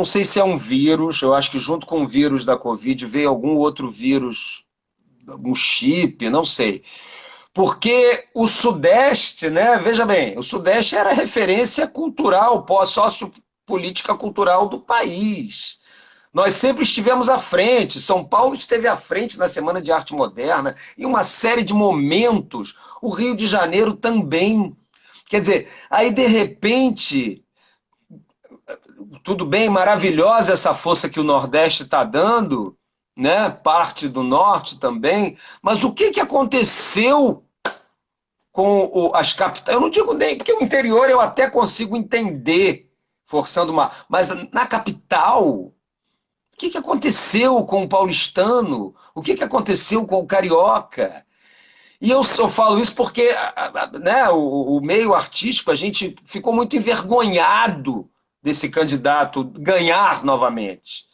Speaker 4: sei se é um vírus, eu acho que junto com o vírus da Covid veio algum outro vírus, algum chip, não sei. Porque o Sudeste, né, veja bem, o Sudeste era a referência cultural, sociopolítica cultural do país. Nós sempre estivemos à frente, São Paulo esteve à frente na Semana de Arte Moderna, em uma série de momentos, o Rio de Janeiro também. Quer dizer, aí de repente, tudo bem, maravilhosa essa força que o Nordeste está dando, né? Parte do Norte também, mas o que aconteceu com as capitais? Eu não digo nem, porque o interior eu até consigo entender, forçando uma. Mas na capital, o que aconteceu com o paulistano? O que aconteceu com o carioca? E eu só falo isso porque né, o meio artístico, a gente ficou muito envergonhado desse candidato ganhar novamente.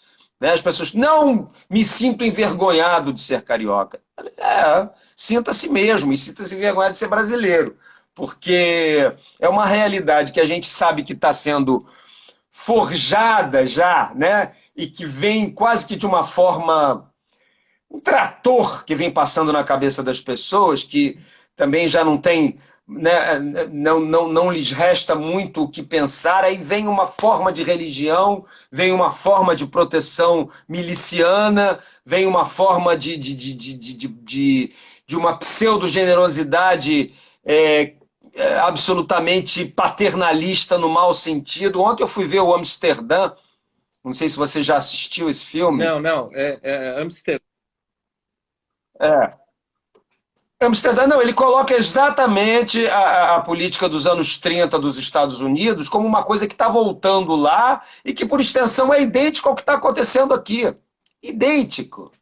Speaker 4: Né? As pessoas, não me sinto envergonhado de ser carioca. Sinta-se mesmo e sinta-se envergonhado de ser brasileiro, porque é uma realidade que a gente sabe que está sendo forjada já, né? E que vem quase que de uma forma, um trator que vem passando na cabeça das pessoas, que também já não tem, né, não lhes resta muito o que pensar, aí vem uma forma de religião, vem uma forma de proteção miliciana, vem uma forma de uma pseudo-generosidade absolutamente paternalista no mau sentido. Ontem eu fui ver o Amsterdã, não sei se você já assistiu esse filme.
Speaker 1: Não, é Amsterdã.
Speaker 4: É. Amsterdã, não, ele coloca exatamente a política dos anos 30 dos Estados Unidos como uma coisa que está voltando lá e que, por extensão, é idêntico ao que está acontecendo aqui. Idêntico.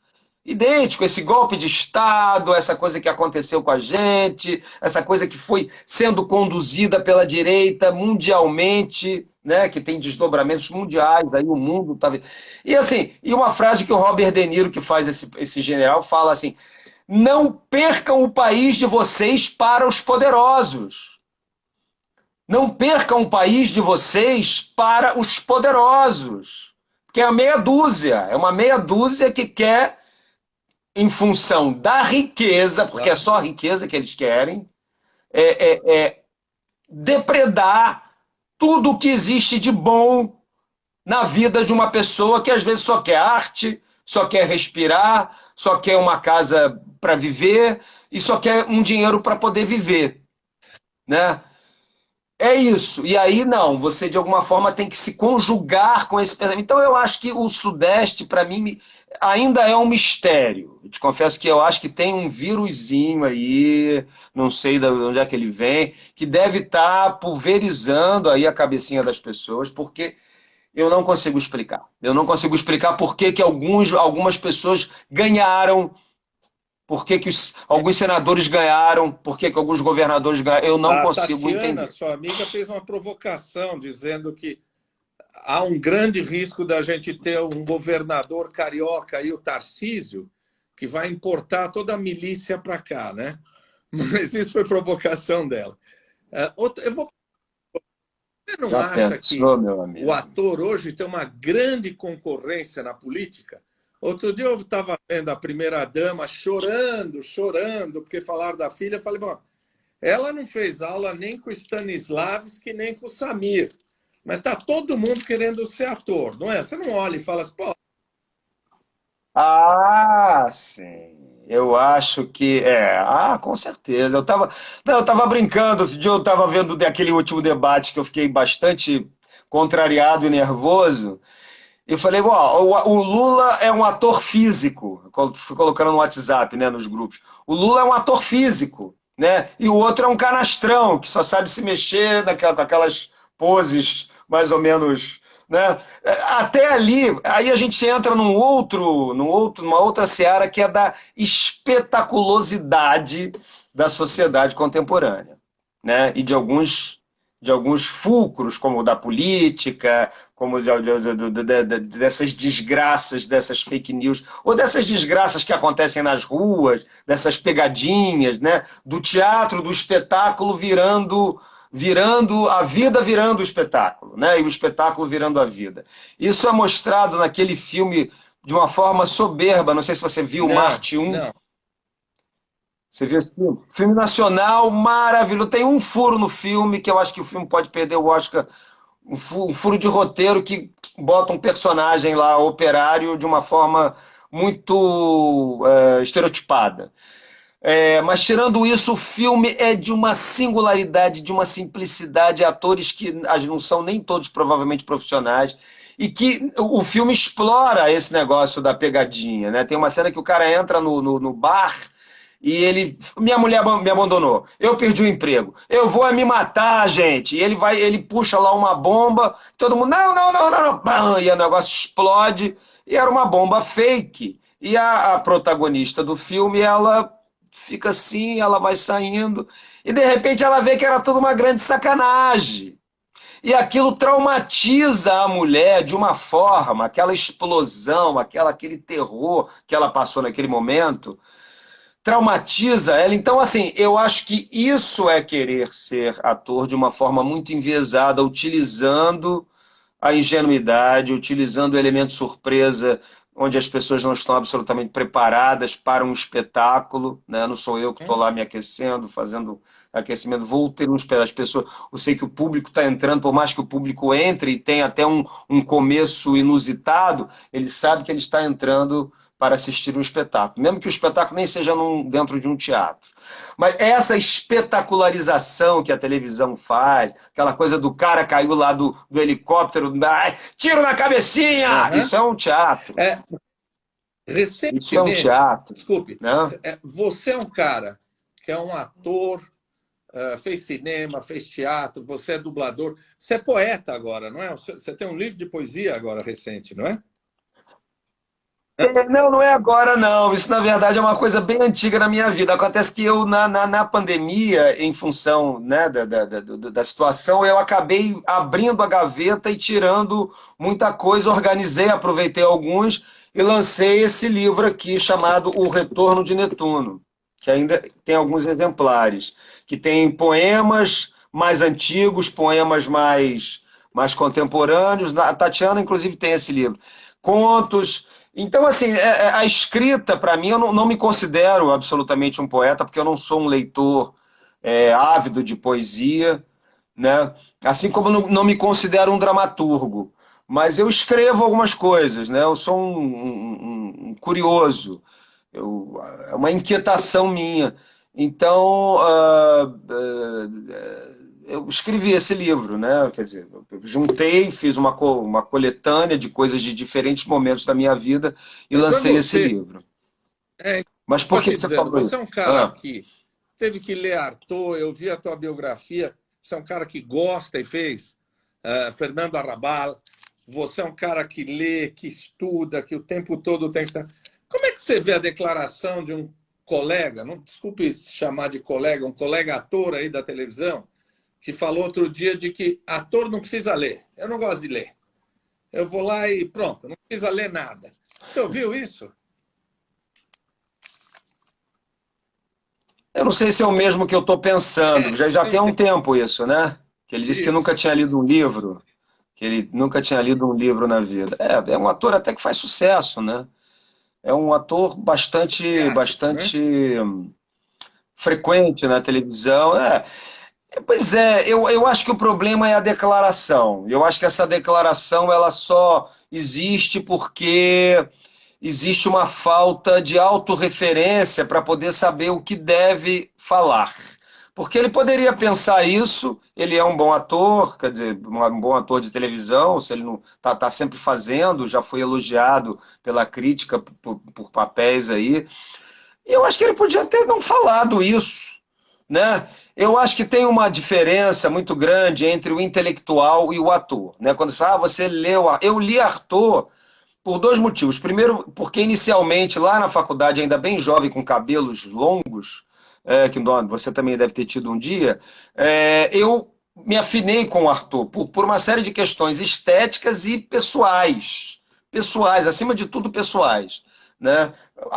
Speaker 4: Idêntico, esse golpe de Estado, essa coisa que aconteceu com a gente, essa coisa que foi sendo conduzida pela direita mundialmente, né, que tem desdobramentos mundiais, aí o mundo está... E assim, e uma frase que o Robert De Niro, que faz esse general, fala assim: não percam o país de vocês para os poderosos. Não percam o país de vocês para os poderosos. Porque é uma meia dúzia que quer, em função da riqueza, porque é só a riqueza que eles querem, depredar tudo o que existe de bom na vida de uma pessoa que às vezes só quer arte, só quer respirar, só quer uma casa para viver e só quer um dinheiro para poder viver, né? É isso. E aí, não, você de alguma forma tem que se conjugar com esse pensamento. Então, eu acho que o Sudeste, para mim, ainda é um mistério. Eu te confesso que eu acho que tem um vírusinho aí, não sei de onde é que ele vem, que deve estar pulverizando aí a cabecinha das pessoas, porque eu não consigo explicar. Eu não consigo explicar por que algumas pessoas ganharam, por que alguns senadores ganharam, por que alguns governadores ganharam. Eu não consigo entender.
Speaker 1: Sua amiga, fez uma provocação dizendo que há um grande risco da gente ter um governador carioca aí, o Tarcísio, que vai importar toda a milícia para cá, né? Mas isso foi provocação dela. Eu vou... Você não
Speaker 4: Já
Speaker 1: acha
Speaker 4: pensou,
Speaker 1: que
Speaker 4: meu amigo?
Speaker 1: o ator hoje tem uma grande concorrência na política? Outro dia eu estava vendo a primeira-dama chorando, porque falaram da filha. Eu falei, bom, ela não fez aula nem com o Stanislavski, nem com o Samir. Mas tá todo mundo querendo ser ator, não é? Você não olha e fala assim, pô...
Speaker 4: Ah, sim. Eu acho que com certeza. Eu tava brincando, outro dia eu estava vendo aquele último debate que eu fiquei bastante contrariado e nervoso. Eu falei, o Lula é um ator físico. Fui colocando no WhatsApp, né, nos grupos. O Lula é um ator físico, né? E o outro é um canastrão que só sabe se mexer com aquelas poses mais ou menos, né? Até ali, aí a gente entra numa outra seara, que é da espetaculosidade da sociedade contemporânea, né? E de alguns fulcros, como o da política, como dessas desgraças, dessas fake news, ou dessas desgraças que acontecem nas ruas, dessas pegadinhas, né? Do teatro, do espetáculo virando a vida, virando o espetáculo, né? E o espetáculo virando a vida. Isso é mostrado naquele filme de uma forma soberba. Não sei se você viu Marte 1.
Speaker 1: Não.
Speaker 4: Você viu esse filme? Filme nacional, maravilhoso. Tem um furo no filme que eu acho que o filme pode perder o Oscar. Um furo de roteiro que bota um personagem lá, operário, de uma forma muito estereotipada. Mas tirando isso, o filme é de uma singularidade, de uma simplicidade, atores que não são nem todos provavelmente profissionais, e que o filme explora esse negócio da pegadinha, né? Tem uma cena que o cara entra no bar e minha mulher me abandonou, eu perdi o emprego, eu vou me matar, gente. E ele puxa lá uma bomba, todo mundo, não, bam, e o negócio explode, e era uma bomba fake. E a protagonista do filme, ela fica assim, ela vai saindo, e de repente ela vê que era tudo uma grande sacanagem. E aquilo traumatiza a mulher de uma forma, aquela explosão, aquele terror que ela passou naquele momento, traumatiza ela. Então, assim, eu acho que isso é querer ser ator de uma forma muito enviesada, utilizando a ingenuidade, utilizando o elemento surpresa, onde as pessoas não estão absolutamente preparadas para um espetáculo, né? Não sou eu que estou lá me aquecendo, fazendo aquecimento, vou ter as pessoas, eu sei que o público está entrando, por mais que o público entre e tenha até um começo inusitado, ele sabe que ele está entrando para assistir um espetáculo, mesmo que o espetáculo nem seja dentro de um teatro. Mas essa espetacularização que a televisão faz, aquela coisa do cara caiu lá do helicóptero, tiro na cabecinha!
Speaker 1: Uhum.
Speaker 4: Isso é um teatro.
Speaker 1: Recentemente,
Speaker 4: isso é um teatro.
Speaker 1: Desculpe,
Speaker 4: né?
Speaker 1: Você é um cara que é um ator, fez cinema, fez teatro, você é dublador, você é poeta agora, não é? Você tem um livro de poesia agora recente, não é?
Speaker 4: Não, não é agora, não. Isso, na verdade, é uma coisa bem antiga na minha vida. Acontece que eu, na pandemia, em função, né, da situação, eu acabei abrindo a gaveta e tirando muita coisa, organizei, aproveitei alguns e lancei esse livro aqui, chamado O Retorno de Netuno, que ainda tem alguns exemplares, que tem poemas mais antigos, poemas mais contemporâneos. A Tatiana, inclusive, tem esse livro. Contos. Então, assim, a escrita, para mim, eu não me considero absolutamente um poeta, porque eu não sou um leitor ávido de poesia, né? Assim como não me considero um dramaturgo. Mas eu escrevo algumas coisas, né? Eu sou um curioso, é uma inquietação minha. Então, eu escrevi esse livro, né? Quer dizer, eu juntei, fiz uma coletânea de coisas de diferentes momentos da minha vida e lancei esse livro. Mas por que você falou isso?
Speaker 1: Você é um cara que teve que ler Artaud, eu vi a tua biografia, você é um cara que gosta e fez Fernando Arrabal, você é um cara que lê, que estuda, que o tempo todo tem que estar... Como é que você vê a declaração de um colega, não desculpe chamar de colega, um colega ator aí da televisão, que falou outro dia de que ator não precisa ler. Eu não gosto de ler. Eu vou lá e pronto, não precisa ler nada. Você ouviu isso?
Speaker 4: Eu não sei se é o mesmo que eu estou pensando. Já tem um tempo isso, né? Que ele disse que nunca tinha lido um livro. Que ele nunca tinha lido um livro na vida. É um ator até que faz sucesso, né? É um ator bastante frequente na televisão. Pois é, eu acho que o problema é a declaração. Eu acho que essa declaração ela só existe porque existe uma falta de autorreferência para poder saber o que deve falar. Porque ele poderia pensar isso, ele é um bom ator, quer dizer, um bom ator de televisão, se ele não está sempre fazendo, já foi elogiado pela crítica por papéis aí. E eu acho que ele podia ter não falado isso, né? Eu acho que tem uma diferença muito grande entre o intelectual e o ator, né? Quando você fala, você leu... Eu li Artaud por dois motivos. Primeiro, porque inicialmente, lá na faculdade, ainda bem jovem, com cabelos longos, que você também deve ter tido um dia, eu me afinei com o Artaud por uma série de questões estéticas e pessoais. Pessoais, acima de tudo pessoais. Né?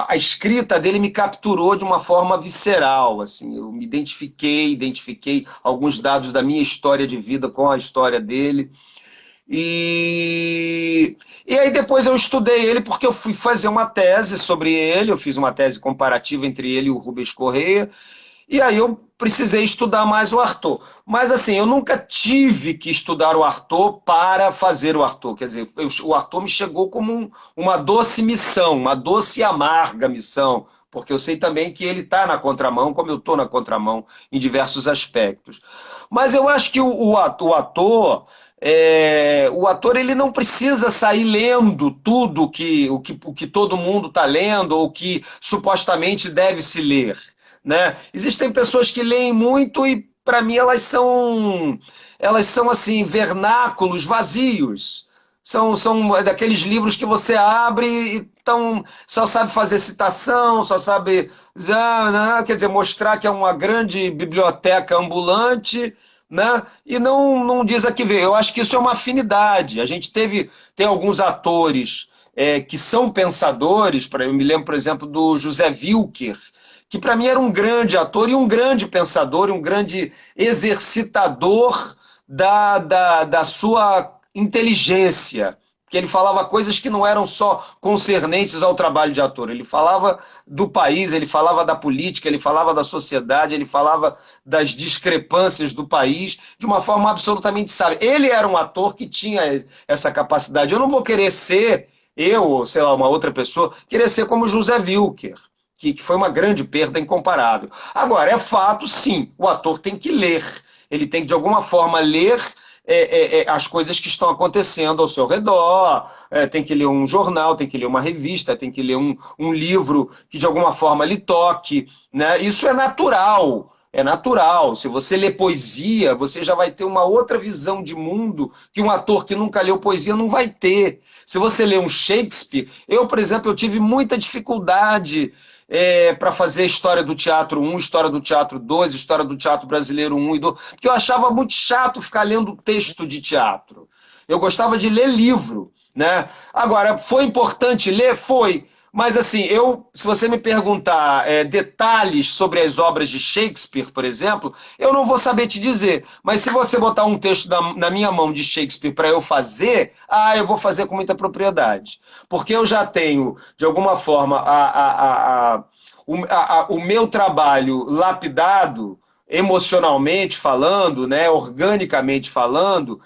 Speaker 4: A escrita dele me capturou de uma forma visceral, assim, eu me identifiquei alguns dados da minha história de vida com a história dele. E aí depois eu estudei ele porque eu fui fazer uma tese sobre ele, eu fiz uma tese comparativa entre ele e o Rubens Correia, e aí eu precisei estudar mais o Artaud. Mas assim, eu nunca tive que estudar o Artaud para fazer o Artaud. Quer dizer, o Artaud me chegou como uma doce missão, uma doce e amarga missão, porque eu sei também que ele está na contramão, como eu estou na contramão em diversos aspectos. Mas eu acho que o ator ele não precisa sair lendo tudo o que todo mundo está lendo ou que supostamente deve se ler. Né? Existem pessoas que leem muito e, para mim, elas são assim, vernáculos vazios. São daqueles livros que você abre e só sabe fazer citação, só sabe quer dizer, mostrar que é uma grande biblioteca ambulante, né? E não diz a que ver. Eu acho que isso é uma afinidade. A gente tem alguns atores que são pensadores. Eu me lembro, por exemplo, do José Wilker, que para mim era um grande ator e um grande pensador, um grande exercitador da sua inteligência, que ele falava coisas que não eram só concernentes ao trabalho de ator. Ele falava do país, ele falava da política, ele falava da sociedade, ele falava das discrepâncias do país de uma forma absolutamente sábia. Ele era um ator que tinha essa capacidade. Eu não vou querer ser, eu ou sei lá, uma outra pessoa, querer ser como José Wilker, que foi uma grande perda incomparável. Agora, é fato, sim, o ator tem que ler. Ele tem que, de alguma forma, ler as coisas que estão acontecendo ao seu redor, tem que ler um jornal, tem que ler uma revista, tem que ler um livro que de alguma forma lhe toque, né? Isso é natural, é natural. Se você lê poesia, você já vai ter uma outra visão de mundo que um ator que nunca leu poesia não vai ter. Se você lê um Shakespeare, por exemplo, eu tive muita dificuldade para fazer História do Teatro 1, História do Teatro 2, História do Teatro Brasileiro 1 e 2, porque eu achava muito chato ficar lendo texto de teatro. Eu gostava de ler livro, né? Agora, foi importante ler? Foi. Mas assim, se você me perguntar detalhes sobre as obras de Shakespeare, por exemplo, eu não vou saber te dizer. Mas se você botar um texto na minha mão de Shakespeare para eu fazer, eu vou fazer com muita propriedade. Porque eu já tenho, de alguma forma, o meu trabalho lapidado, emocionalmente falando, né, organicamente falando,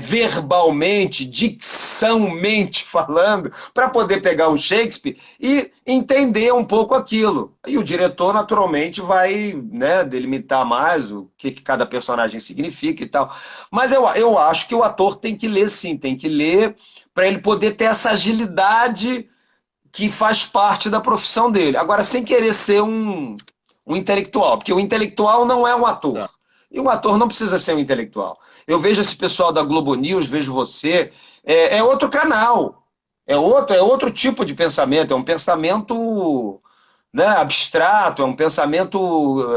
Speaker 4: verbalmente, dicçãomente falando, para poder pegar o Shakespeare e entender um pouco aquilo. E o diretor, naturalmente, vai, né, delimitar mais o que cada personagem significa e tal. Mas eu acho que o ator tem que ler, sim, tem que ler para ele poder ter essa agilidade que faz parte da profissão dele. Agora, sem querer ser um intelectual, porque o intelectual não é um ator.
Speaker 1: Tá.
Speaker 4: E um ator não precisa ser um intelectual. Eu vejo esse pessoal da Globo News, vejo você, é outro canal, é outro tipo de pensamento, é um pensamento, né, abstrato, é um pensamento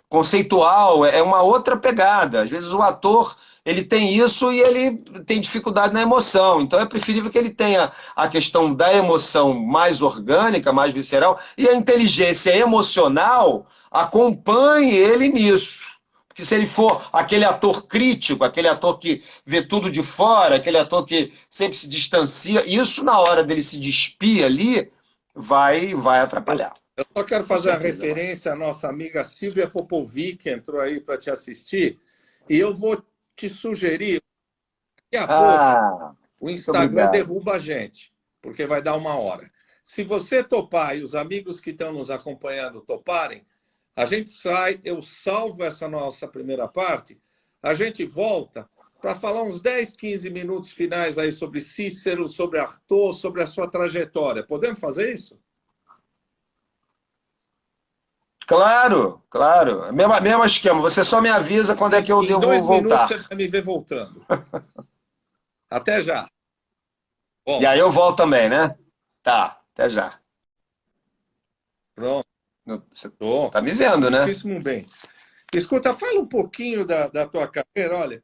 Speaker 4: conceitual, é uma outra pegada. Às vezes o ator ele tem isso e ele tem dificuldade na emoção. Então é preferível que ele tenha a questão da emoção mais orgânica, mais visceral, e a inteligência emocional acompanhe ele nisso. Porque se ele for aquele ator crítico, aquele ator que vê tudo de fora, aquele ator que sempre se distancia, isso na hora dele se despir ali, vai atrapalhar.
Speaker 1: Eu só quero fazer a referência à nossa amiga Silvia Popovic, que entrou aí para te assistir, e eu vou te sugerir, daqui a pouco o Instagram derruba a gente, porque vai dar 1 hora. Se você topar e os amigos que estão nos acompanhando toparem, a gente sai, eu salvo essa nossa primeira parte, a gente volta para falar uns 10, 15 minutos finais aí sobre Cícero, sobre Artaud, sobre a sua trajetória. Podemos fazer isso?
Speaker 4: Claro, claro. Mesmo esquema. Você só me avisa quando é que eu devo voltar.
Speaker 1: Em 2 minutos você vai me ver voltando. Até já.
Speaker 4: Bom. E aí eu volto também, né? Tá, até já.
Speaker 1: Pronto.
Speaker 4: Você tá me vendo, né?
Speaker 1: Muitíssimo bem. Escuta, fala um pouquinho da tua carreira. Olha,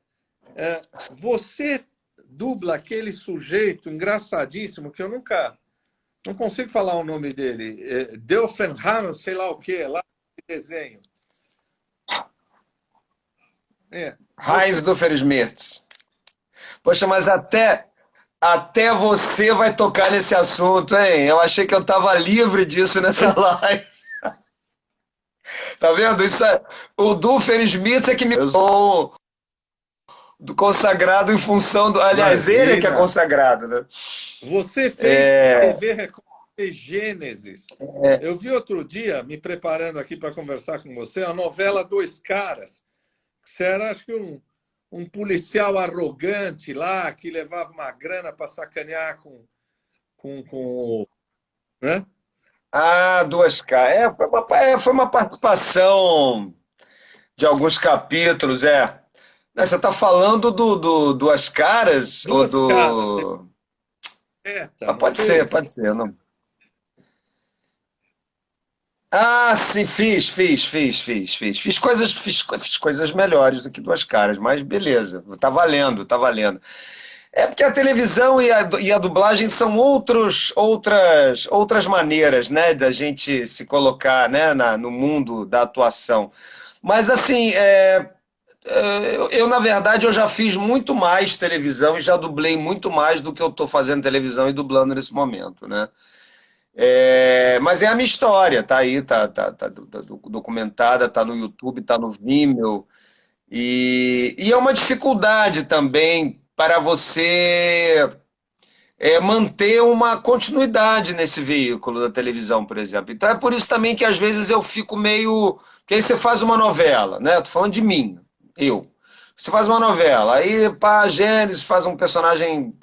Speaker 1: você dubla aquele sujeito engraçadíssimo que eu não consigo falar o nome dele. Delfenham, sei lá o que, lá no desenho.
Speaker 4: Heinz Doofenshmirtz. Poxa, mas até você vai tocar nesse assunto, hein? Eu achei que eu estava livre disso nessa live. Tá vendo? O Doofenshmirtz é que me do consagrado em função do... Aliás, imagina. Ele é que é consagrado, né?
Speaker 1: Você fez TV Record Gênesis. Eu vi outro dia, me preparando aqui para conversar com você, a novela Dois Caras. Você era, acho que, um policial arrogante lá, que levava uma grana para sacanear com o... Né?
Speaker 4: Dois Caras. Foi uma participação de alguns capítulos, Você está falando do Duas Caras?
Speaker 1: Duas
Speaker 4: ou do...
Speaker 1: Caras.
Speaker 4: Pode ser. Não... Ah, sim, fiz. Fiz coisas melhores do que Duas Caras, mas beleza, tá valendo, tá valendo. É porque a televisão e a dublagem são outras maneiras, né, da gente se colocar, né, no mundo da atuação. Mas assim, na verdade, eu já fiz muito mais televisão e já dublei muito mais do que eu estou fazendo televisão e dublando nesse momento, né? Mas é a minha história, tá aí, tá documentada, tá no YouTube, tá no Vimeo. E é uma dificuldade também para você manter uma continuidade nesse veículo da televisão, por exemplo. Então é por isso também que às vezes eu fico meio. Que aí você faz uma novela, né? Tô falando de mim, eu. Você faz uma novela, aí pá, a Gênesis faz um personagem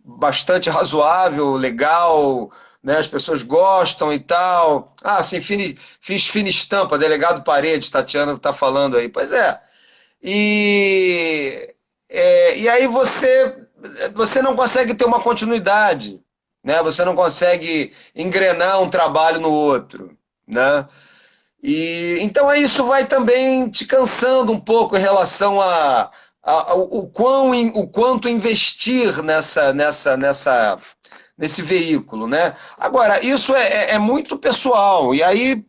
Speaker 4: bastante razoável, legal, né? As pessoas gostam e tal. Ah, sim, fiz fina estampa, delegado Paredes, Tatiana está falando aí. Pois é. E aí você não consegue ter uma continuidade, né? Você não consegue engrenar um trabalho no outro, né? E então isso vai também te cansando um pouco em relação o quanto investir nesse veículo, né? Agora, isso é muito pessoal, e aí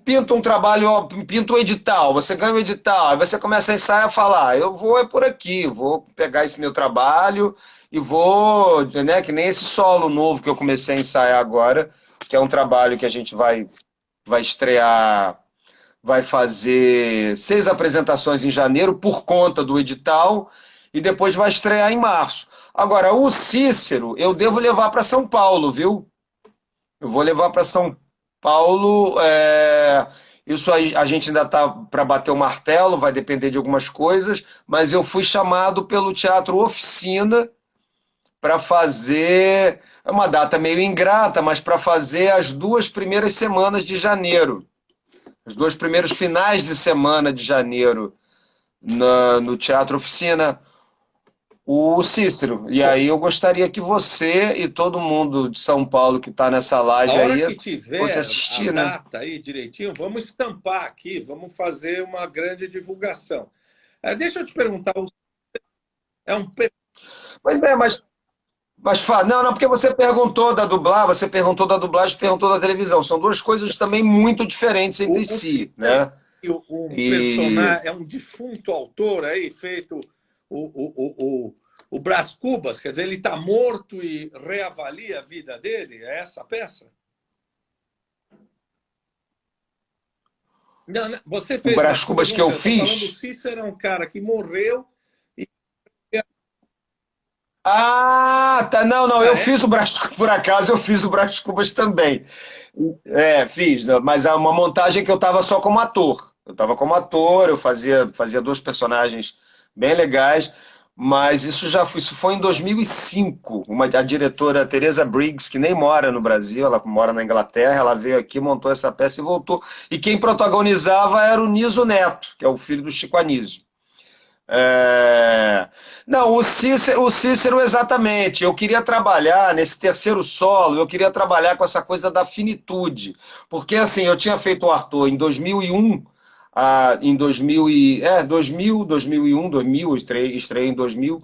Speaker 4: pinta um trabalho, ó, pinta um edital, você ganha um edital, aí você começa a ensaiar a falar, eu vou por aqui, vou pegar esse meu trabalho e vou, né, que nem esse solo novo que eu comecei a ensaiar agora, que é um trabalho que a gente vai estrear, vai fazer 6 apresentações em janeiro por conta do edital e depois vai estrear em março. Agora, o Cícero, eu devo levar para São Paulo, viu? Eu vou levar para São Paulo. Isso aí, a gente ainda está para bater o martelo, vai depender de algumas coisas, mas eu fui chamado pelo Teatro Oficina para fazer, é uma data meio ingrata, mas para fazer as 2 primeiras semanas de janeiro, os 2 primeiros finais de semana de janeiro no Teatro Oficina, o Cícero. E aí eu gostaria que você e todo mundo de São Paulo que está nessa
Speaker 1: A
Speaker 4: live
Speaker 1: hora
Speaker 4: aí
Speaker 1: que
Speaker 4: fosse
Speaker 1: tiver a
Speaker 4: assistir, né?
Speaker 1: data aí direitinho, vamos estampar aqui, vamos fazer uma grande divulgação. Deixa eu te perguntar, é um
Speaker 4: Pois é, não, não, porque você perguntou da dublagem, perguntou da televisão. São 2 coisas também muito diferentes entre si, né?
Speaker 1: um
Speaker 4: E
Speaker 1: personagem, é um defunto autor aí, feito o Brás Cubas, quer dizer, ele está morto e reavalia a vida dele? É essa a peça? Não, não, você
Speaker 4: o
Speaker 1: fez
Speaker 4: Brás
Speaker 1: Brás Cubas,
Speaker 4: Cubas
Speaker 1: não
Speaker 4: que eu
Speaker 1: sei, eu estou falando, o
Speaker 4: fiz.
Speaker 1: Cícero é um cara que morreu e...
Speaker 4: Ah, tá. Não, não,
Speaker 1: Ah,
Speaker 4: eu
Speaker 1: é?
Speaker 4: fiz o Brás, por acaso eu fiz o Brás Cubas também. Fiz, mas é uma montagem que eu estava só como ator. Eu estava como ator, eu fazia 2 personagens bem legais, mas isso foi em 2005. A diretora Teresa Briggs, que nem mora no Brasil, ela mora na Inglaterra, ela veio aqui, montou essa peça e voltou. E quem protagonizava era o Niso Neto, que é o filho do Chico Anísio. Não, o Cícero exatamente. Eu queria trabalhar nesse terceiro solo, eu queria trabalhar com essa coisa da finitude. Porque assim, eu tinha feito o Arthur em 2001, em 2001, eu estreiei em 2000,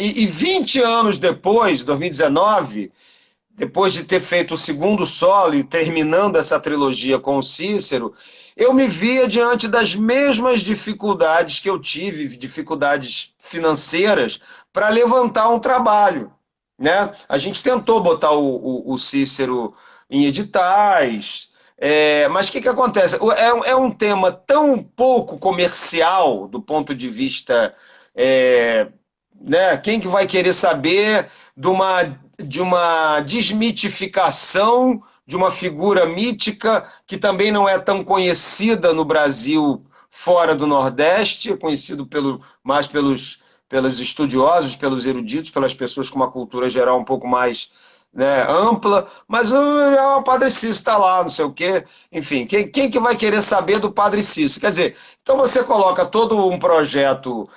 Speaker 4: e 20 anos depois, 2019, depois de ter feito o segundo solo e terminando essa trilogia com o Cícero, eu me via diante das mesmas dificuldades que eu tive, dificuldades financeiras, para levantar um trabalho, né? A gente tentou botar o Cícero em editais, mas o que acontece? É um tema tão pouco comercial do ponto de vista, né? Quem que vai querer saber de uma desmitificação de uma figura mítica que também não é tão conhecida no Brasil fora do Nordeste, é conhecido mais pelos estudiosos, pelos eruditos, pelas pessoas com uma cultura geral um pouco mais, né, ampla, mas o Padre Cícero está lá, não sei o quê. Enfim, quem que vai querer saber do Padre Cícero? Quer dizer, então você coloca todo um projeto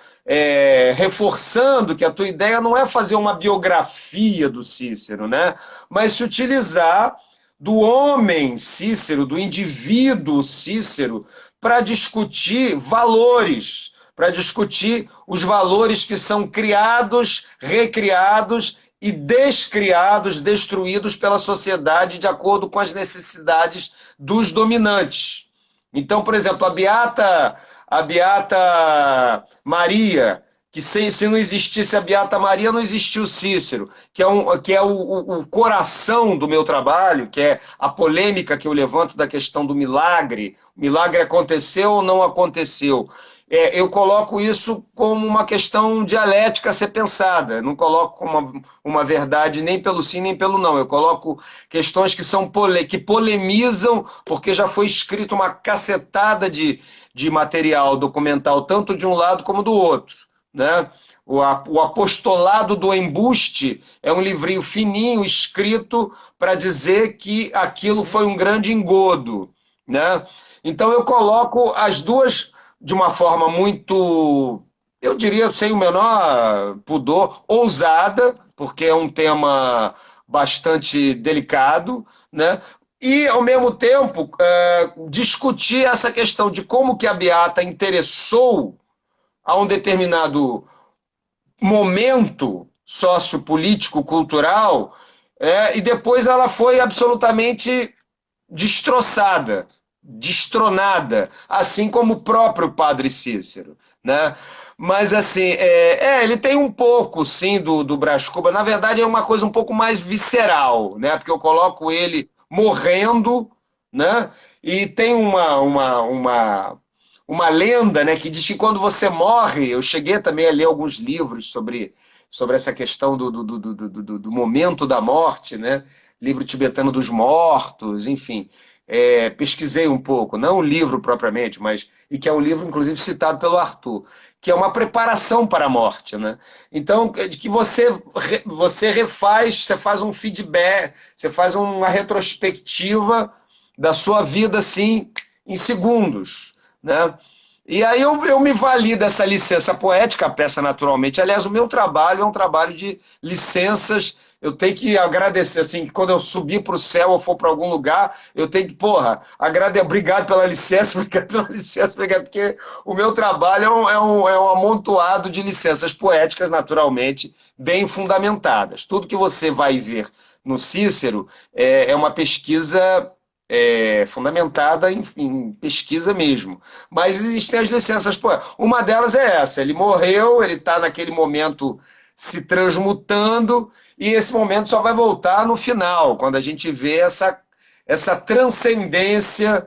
Speaker 4: reforçando que a tua ideia não é fazer uma biografia do Cícero, né? Mas se utilizar do homem Cícero, do indivíduo Cícero, para discutir valores, para discutir os valores que são criados, recriados e descriados, destruídos pela sociedade de acordo com as necessidades dos dominantes. Então, por exemplo, a Beata Maria, que se não existisse a Beata Maria, não existia o Cícero, que é o coração do meu trabalho, que é a polêmica que eu levanto da questão do milagre. O milagre aconteceu ou não aconteceu? Eu coloco isso como uma questão dialética a ser pensada. Não coloco como uma verdade nem pelo sim nem pelo não. Eu coloco questões que polemizam, porque já foi escrito uma cacetada de material documental, tanto de um lado como do outro, né? O Apostolado do Embuste é um livrinho fininho, escrito para dizer que aquilo foi um grande engodo, né? Então eu coloco as duas de uma forma muito, eu diria, sem o menor pudor, ousada, porque é um tema bastante delicado, né? E, ao mesmo tempo, discutir essa questão de como que a Beata interessou a um determinado momento sociopolítico, cultural, e depois ela foi absolutamente destroçada, destronada, assim como o próprio Padre Cícero, né? Mas, assim, ele tem um pouco, sim, do Brás Cubas. Na verdade, é uma coisa um pouco mais visceral, né? Porque eu coloco ele morrendo, né? E tem uma lenda, né, que diz que quando você morre, eu cheguei também a ler alguns livros sobre essa questão do momento da morte, né? Livro tibetano dos mortos, enfim. Pesquisei um pouco, não o livro propriamente, e que é um livro, inclusive, citado pelo Arthur, que é uma preparação para a morte, né? Então, que você refaz, você faz um feedback, você faz uma retrospectiva da sua vida, assim, em segundos, né? E aí eu me vali dessa licença poética, a peça naturalmente. Aliás, o meu trabalho é um trabalho de licenças. Eu tenho que agradecer, assim, que quando eu subir para o céu ou for para algum lugar, eu tenho que, obrigado pela licença, obrigado, porque o meu trabalho é um amontoado de licenças poéticas, naturalmente, bem fundamentadas. Tudo que você vai ver no Cícero é uma pesquisa fundamentada em pesquisa mesmo. Mas existem as licenças. Uma delas é essa: ele morreu, ele está naquele momento se transmutando, e esse momento só vai voltar no final, quando a gente vê essa transcendência,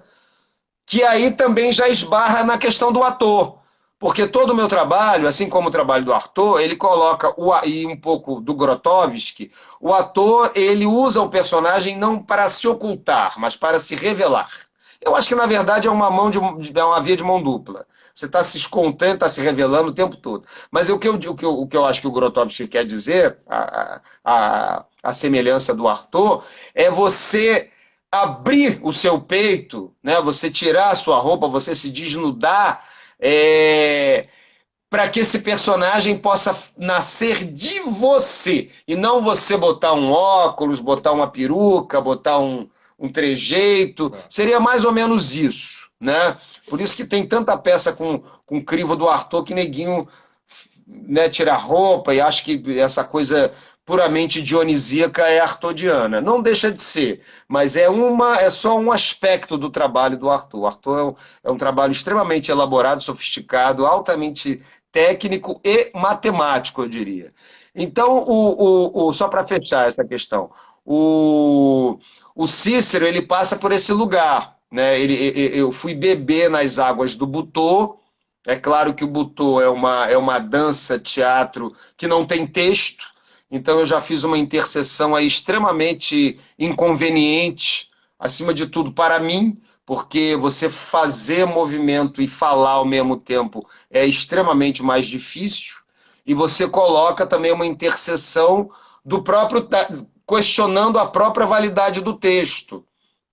Speaker 4: que aí também já esbarra na questão do ator. Porque todo o meu trabalho, assim como o trabalho do Arthur, ele coloca, e um pouco do Grotowski, o ator, ele usa o personagem não para se ocultar, mas para se revelar. Eu acho que, na verdade, é uma via de mão dupla. Você está se escondendo, está se revelando o tempo todo. Mas o que eu acho que o Grotowski quer dizer, a semelhança do Arthur, é você abrir o seu peito, né? Você tirar a sua roupa, você se desnudar, para que esse personagem possa nascer de você, e não você botar um óculos, botar uma peruca, botar um trejeito. Seria mais ou menos isso, né? Por isso que tem tanta peça com crivo do Arthur que neguinho, né, tira a roupa e acha que essa coisa puramente dionisíaca é artodiana. Não deixa de ser, mas é só um aspecto do trabalho do Arthur. O Arthur é um trabalho extremamente elaborado, sofisticado, altamente técnico e matemático, eu diria. Então, só para fechar essa questão, o Cícero, ele passa por esse lugar, né? Eu fui beber nas águas do Butô. É claro que o Butô é uma dança, teatro, que não tem texto. Então eu já fiz uma interseção aí extremamente inconveniente, acima de tudo para mim, porque você fazer movimento e falar ao mesmo tempo é extremamente mais difícil, e você coloca também uma interseção do próprio, questionando a própria validade do texto,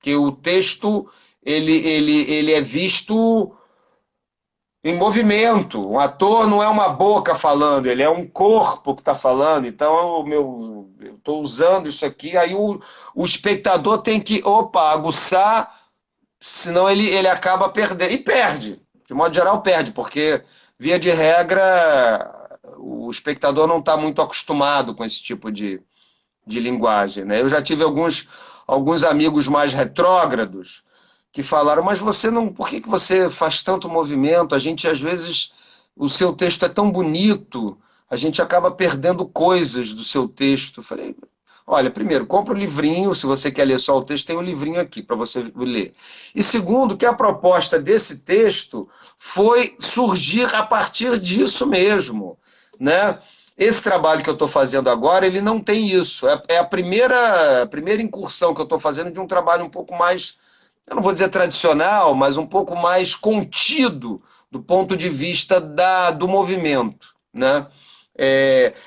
Speaker 4: que o texto ele é visto em movimento. Um ator não é uma boca falando, ele é um corpo que está falando. Então, eu estou usando isso aqui, aí o espectador tem que, opa, aguçar, senão ele acaba perdendo. E perde, de modo geral perde, porque, via de regra, o espectador não está muito acostumado com esse tipo de linguagem, né? Eu já tive alguns amigos mais retrógrados que falaram, mas você não, por que você faz tanto movimento? A gente, às vezes, o seu texto é tão bonito, a gente acaba perdendo coisas do seu texto. Eu falei, olha, primeiro, compra o livrinho, se você quer ler só o texto, tem um livrinho aqui para você ler. E segundo, que a proposta desse texto foi surgir a partir disso mesmo, né? Esse trabalho que eu estou fazendo agora, ele não tem isso. É a primeira incursão que eu estou fazendo de um trabalho um pouco mais, eu não vou dizer tradicional, mas um pouco mais contido do ponto de vista do movimento, né?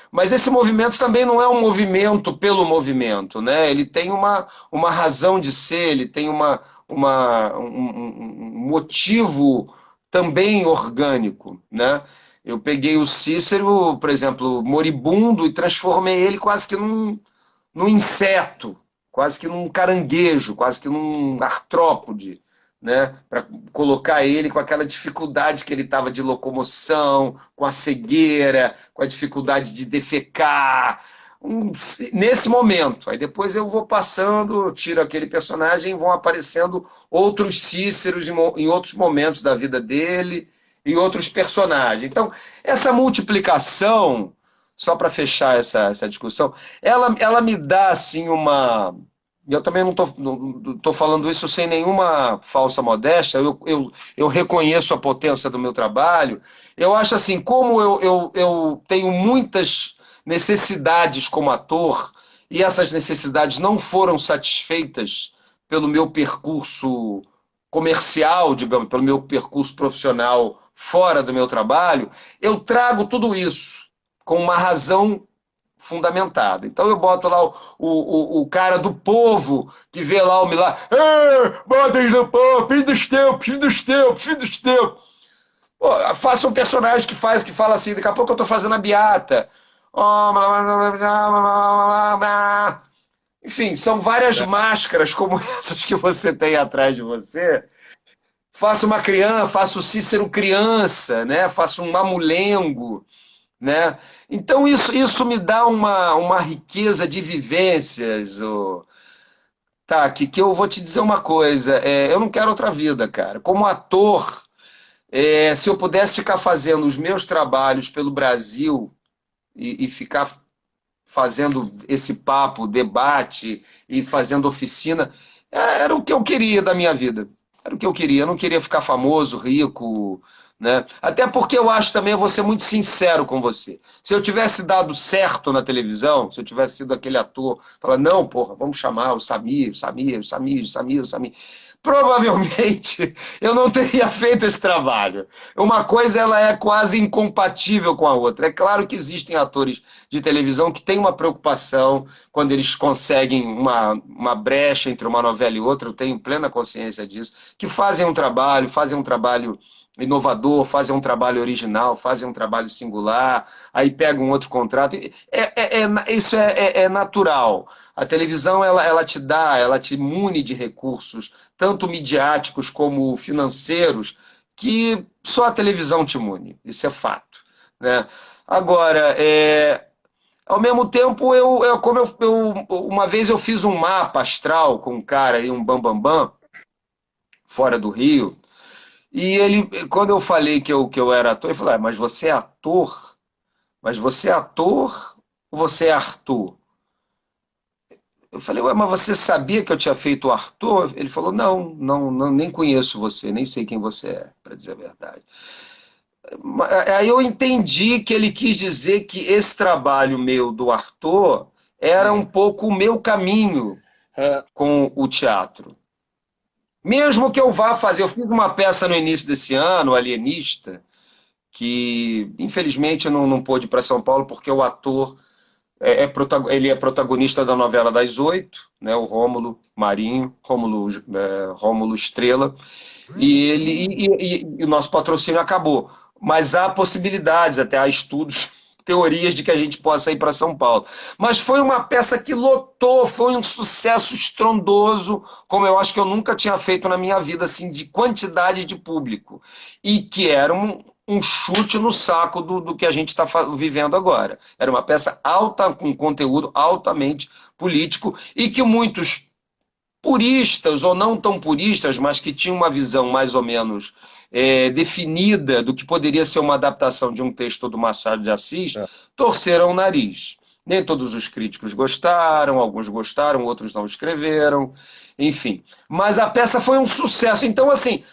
Speaker 4: Mas esse movimento também não é um movimento pelo movimento, né? Ele tem uma razão de ser, ele tem um motivo também orgânico, né? Eu peguei o Cícero, por exemplo, moribundo, e transformei ele quase que num inseto, quase que num caranguejo, quase que num artrópode, né? Para colocar ele com aquela dificuldade que ele estava de locomoção, com a cegueira, com a dificuldade de defecar, nesse momento. Aí depois eu vou passando, tiro aquele personagem e vão aparecendo outros Cíceros em outros momentos da vida dele, e outros personagens. Então, essa multiplicação, só para fechar essa discussão, ela me dá assim uma... Eu também não estou falando isso sem nenhuma falsa modéstia, eu reconheço a potência do meu trabalho. Eu acho assim, como eu tenho muitas necessidades como ator, e essas necessidades não foram satisfeitas pelo meu percurso comercial, digamos, pelo meu percurso profissional fora do meu trabalho, eu trago tudo isso com uma razão fundamentada. Então eu boto lá o cara do povo que vê lá o milagre. Bodes do povo, fim dos tempos, fim dos tempos, fim dos tempos. Pô, faça um personagem que fala assim, daqui a pouco eu estou fazendo a beata. Enfim, são várias máscaras como essas que você tem atrás de você. Faço uma criança, faço o Cícero criança, né? Faço um mamulengo, né? Então isso me dá uma riqueza de vivências. Tá, que eu vou te dizer uma coisa, eu não quero outra vida, cara. Como ator, se eu pudesse ficar fazendo os meus trabalhos pelo Brasil e ficar fazendo esse papo, debate e fazendo oficina, era o que eu queria da minha vida. Era o que eu queria. Eu não queria ficar famoso, rico, né? Até porque eu acho também, eu vou ser muito sincero com você. Se eu tivesse dado certo na televisão, se eu tivesse sido aquele ator, falar, não, porra, vamos chamar o Samir, provavelmente eu não teria feito esse trabalho. Uma coisa ela é quase incompatível com a outra. É claro que existem atores de televisão que têm uma preocupação quando eles conseguem uma brecha entre uma novela e outra, eu tenho plena consciência disso, que fazem um trabalho inovador, fazem um trabalho original, fazem um trabalho singular, aí pegam um outro contrato. Isso é natural. A televisão ela te mune de recursos, tanto midiáticos como financeiros, que só a televisão te mune. Isso é fato, né? Agora, ao mesmo tempo, uma vez eu fiz um mapa astral com um cara aí, um bambambam, fora do Rio. E ele, quando eu falei que eu era ator, ele falou, mas você é ator? Mas você é ator ou você é Arthur? Eu falei, mas você sabia que eu tinha feito o Arthur? Ele falou, não, nem conheço você, nem sei quem você é, para dizer a verdade. Aí eu entendi que ele quis dizer que esse trabalho meu do Arthur era um pouco o meu caminho com o teatro. Mesmo que eu vá fazer, eu fiz uma peça no início desse ano, Alienista, que infelizmente não pôde ir para São Paulo porque o ator ele é protagonista da novela das 8, né, o Rômulo Marinho, Rômulo Estrela, E o nosso patrocínio acabou. Mas há possibilidades, até há estudos, teorias de que a gente possa ir para São Paulo. Mas foi uma peça que lotou, foi um sucesso estrondoso, como eu acho que eu nunca tinha feito na minha vida, assim, de quantidade de público. E que era um chute no saco do que a gente está vivendo agora. Era uma peça alta, com conteúdo altamente político, e que muitos puristas ou não tão puristas, mas que tinham uma visão mais ou menos definida do que poderia ser uma adaptação de um texto do Machado de Assis, torceram o nariz. Nem todos os críticos gostaram, alguns gostaram, outros não escreveram, enfim. Mas a peça foi um sucesso. Então, assim,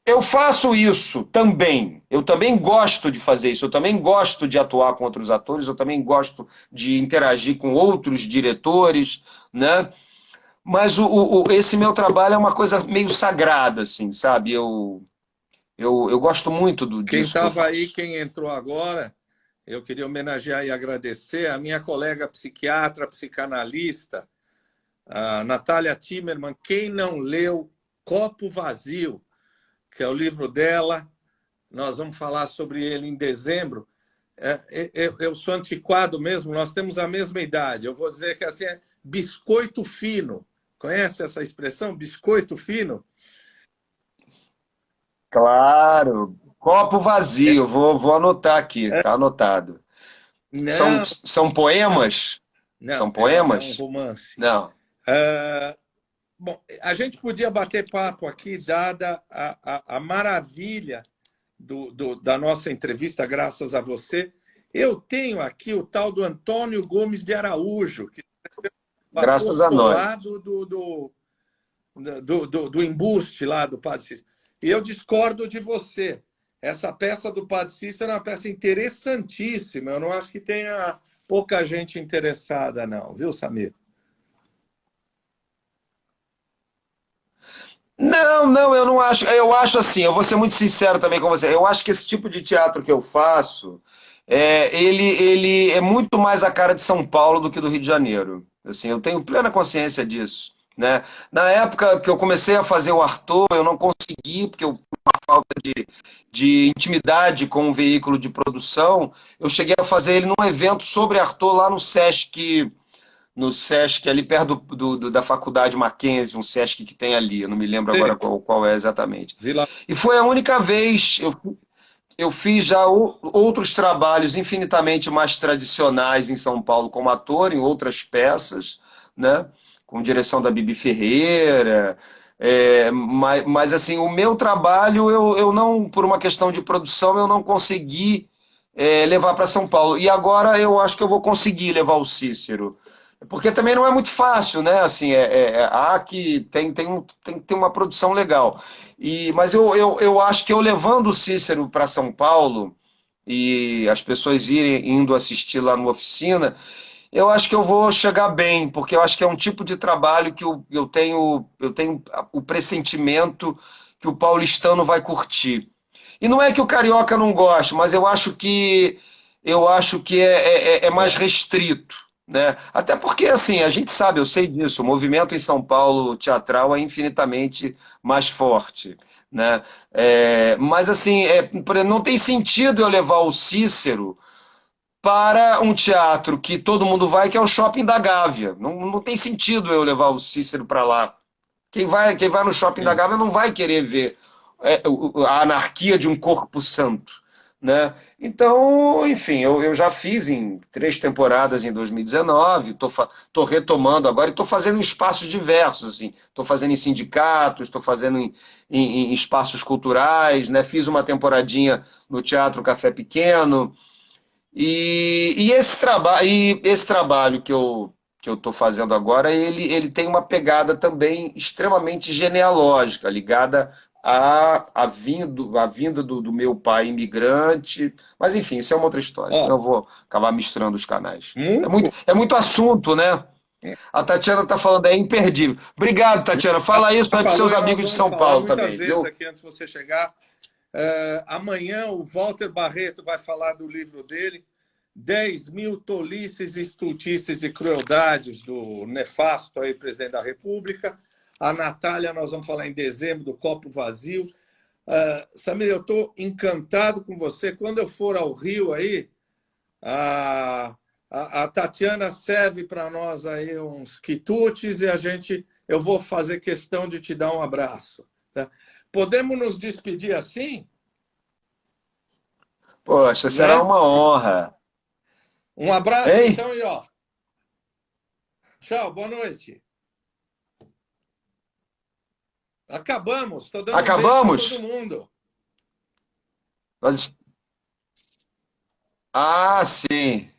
Speaker 4: eu faço isso também. Eu também gosto de fazer isso. Eu também gosto de atuar com outros atores. Eu também gosto de interagir com outros diretores, né? Mas esse meu trabalho é uma coisa meio sagrada, assim, sabe? Eu gosto muito
Speaker 1: Quem
Speaker 4: disso que eu
Speaker 1: estava aí,
Speaker 4: faço.
Speaker 1: quem entrou agora, eu queria homenagear e agradecer a minha colega psiquiatra, psicanalista, a Natália Timmerman. Quem não leu Copo Vazio, que é o livro dela, nós vamos falar sobre ele em dezembro. Eu sou antiquado mesmo, nós temos a mesma idade. Eu vou dizer que assim é biscoito fino. Conhece essa expressão, biscoito fino?
Speaker 4: Claro, copo vazio, vou anotar aqui, tá anotado. São,
Speaker 1: Não,
Speaker 4: são poemas?
Speaker 1: não,
Speaker 4: São
Speaker 1: é um
Speaker 4: poemas?
Speaker 1: romance.
Speaker 4: Não.
Speaker 1: Bom, a gente podia bater papo aqui, dada a maravilha da nossa entrevista, graças a você. Eu tenho aqui o tal do Antônio Gomes de Araújo, que é o
Speaker 4: Graças a nós.
Speaker 1: apostolado do embuste lá do Padre Cícero. E eu discordo de você. Essa peça do Padre Cícero é uma peça interessantíssima. Eu não acho que tenha pouca gente interessada, não. Viu, Samir?
Speaker 4: Não, eu não acho. Eu acho assim, eu vou ser muito sincero também com você. Eu acho que esse tipo de teatro que eu faço, ele é muito mais a cara de São Paulo do que do Rio de Janeiro. Assim, eu tenho plena consciência disso, né? Na época que eu comecei a fazer o Arthur, eu não consegui, porque eu falta de intimidade com um veículo de produção, eu cheguei a fazer ele num evento sobre Arthur lá no Sesc, ali perto da faculdade Mackenzie, um Sesc que tem ali, eu não me lembro agora qual é exatamente. E foi a única vez, eu fiz já outros trabalhos infinitamente mais tradicionais em São Paulo como ator, em outras peças, né? Com direção da Bibi Ferreira, mas assim, o meu trabalho, eu não, por uma questão de produção, eu não consegui levar para São Paulo. E agora eu acho que eu vou conseguir levar o Cícero. Porque também não é muito fácil, né? Assim, há que tem que ter uma produção legal. Mas eu acho que eu levando o Cícero para São Paulo e as pessoas indo assistir lá no Oficina, eu acho que eu vou chegar bem, porque eu acho que é um tipo de trabalho que eu tenho o pressentimento que o paulistano vai curtir. E não é que o carioca não goste, mas eu acho que é mais restrito, né? Até porque, assim, a gente sabe, eu sei disso, o movimento em São Paulo teatral é infinitamente mais forte, né? Mas, assim, não tem sentido eu levar o Cícero para um teatro que todo mundo vai, que é o Shopping da Gávea. Não tem sentido eu levar o Cícero para lá. Quem vai no Shopping da Gávea não vai querer ver a anarquia de um corpo santo, né? Então, enfim, eu já fiz em 3 temporadas em 2019, estou retomando agora e estou fazendo em espaços diversos, assim. Estou fazendo em sindicatos, estou fazendo em espaços culturais, né? Fiz uma temporadinha no Teatro Café Pequeno. E esse trabalho que eu estou fazendo agora, ele tem uma pegada também extremamente genealógica, ligada à vinda do meu pai imigrante. Mas, enfim, isso é uma outra história, senão eu vou acabar misturando os canais. É muito assunto, né? A Tatiana está falando, é imperdível. Obrigado, Tatiana. Fala isso para os seus amigos de São Paulo também.
Speaker 1: Muitas vezes aqui antes de você chegar. Amanhã o Walter Barreto vai falar do livro dele, 10.000 tolices, estultices e crueldades do nefasto aí, presidente da República. A Natália, nós vamos falar em dezembro, do copo vazio. Samir, eu estou encantado com você. Quando eu for ao Rio aí, a Tatiana serve para nós aí uns quitutes e eu vou fazer questão de te dar um abraço. Tá? Podemos nos despedir assim?
Speaker 4: Poxa, será
Speaker 1: Né?
Speaker 4: uma honra.
Speaker 1: Um abraço,
Speaker 4: Hein?
Speaker 1: então, e ó. Tchau, boa noite. Acabamos. Estou dando um beijo
Speaker 4: Acabamos?
Speaker 1: para todo mundo.
Speaker 4: Nós... Ah, sim.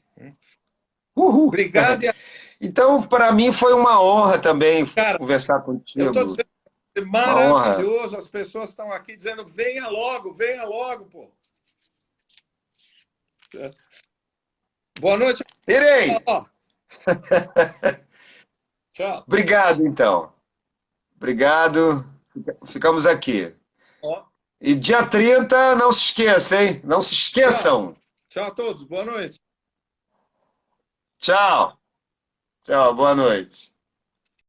Speaker 4: Uhul.
Speaker 1: Obrigado.
Speaker 4: Então, para mim foi uma honra também
Speaker 1: Cara,
Speaker 4: conversar
Speaker 1: eu estou
Speaker 4: contigo.
Speaker 1: dizendo,
Speaker 4: Uma honra.
Speaker 1: maravilhoso. As pessoas estão aqui dizendo, venha logo, pô. Boa noite.
Speaker 4: Irei.
Speaker 1: Tchau.
Speaker 4: Obrigado, então. Obrigado. Ficamos aqui.
Speaker 1: Ó.
Speaker 4: E dia 30, não se esqueça, hein? Não se esqueçam.
Speaker 1: Tchau a todos. Boa noite.
Speaker 4: Tchau. Tchau, boa noite.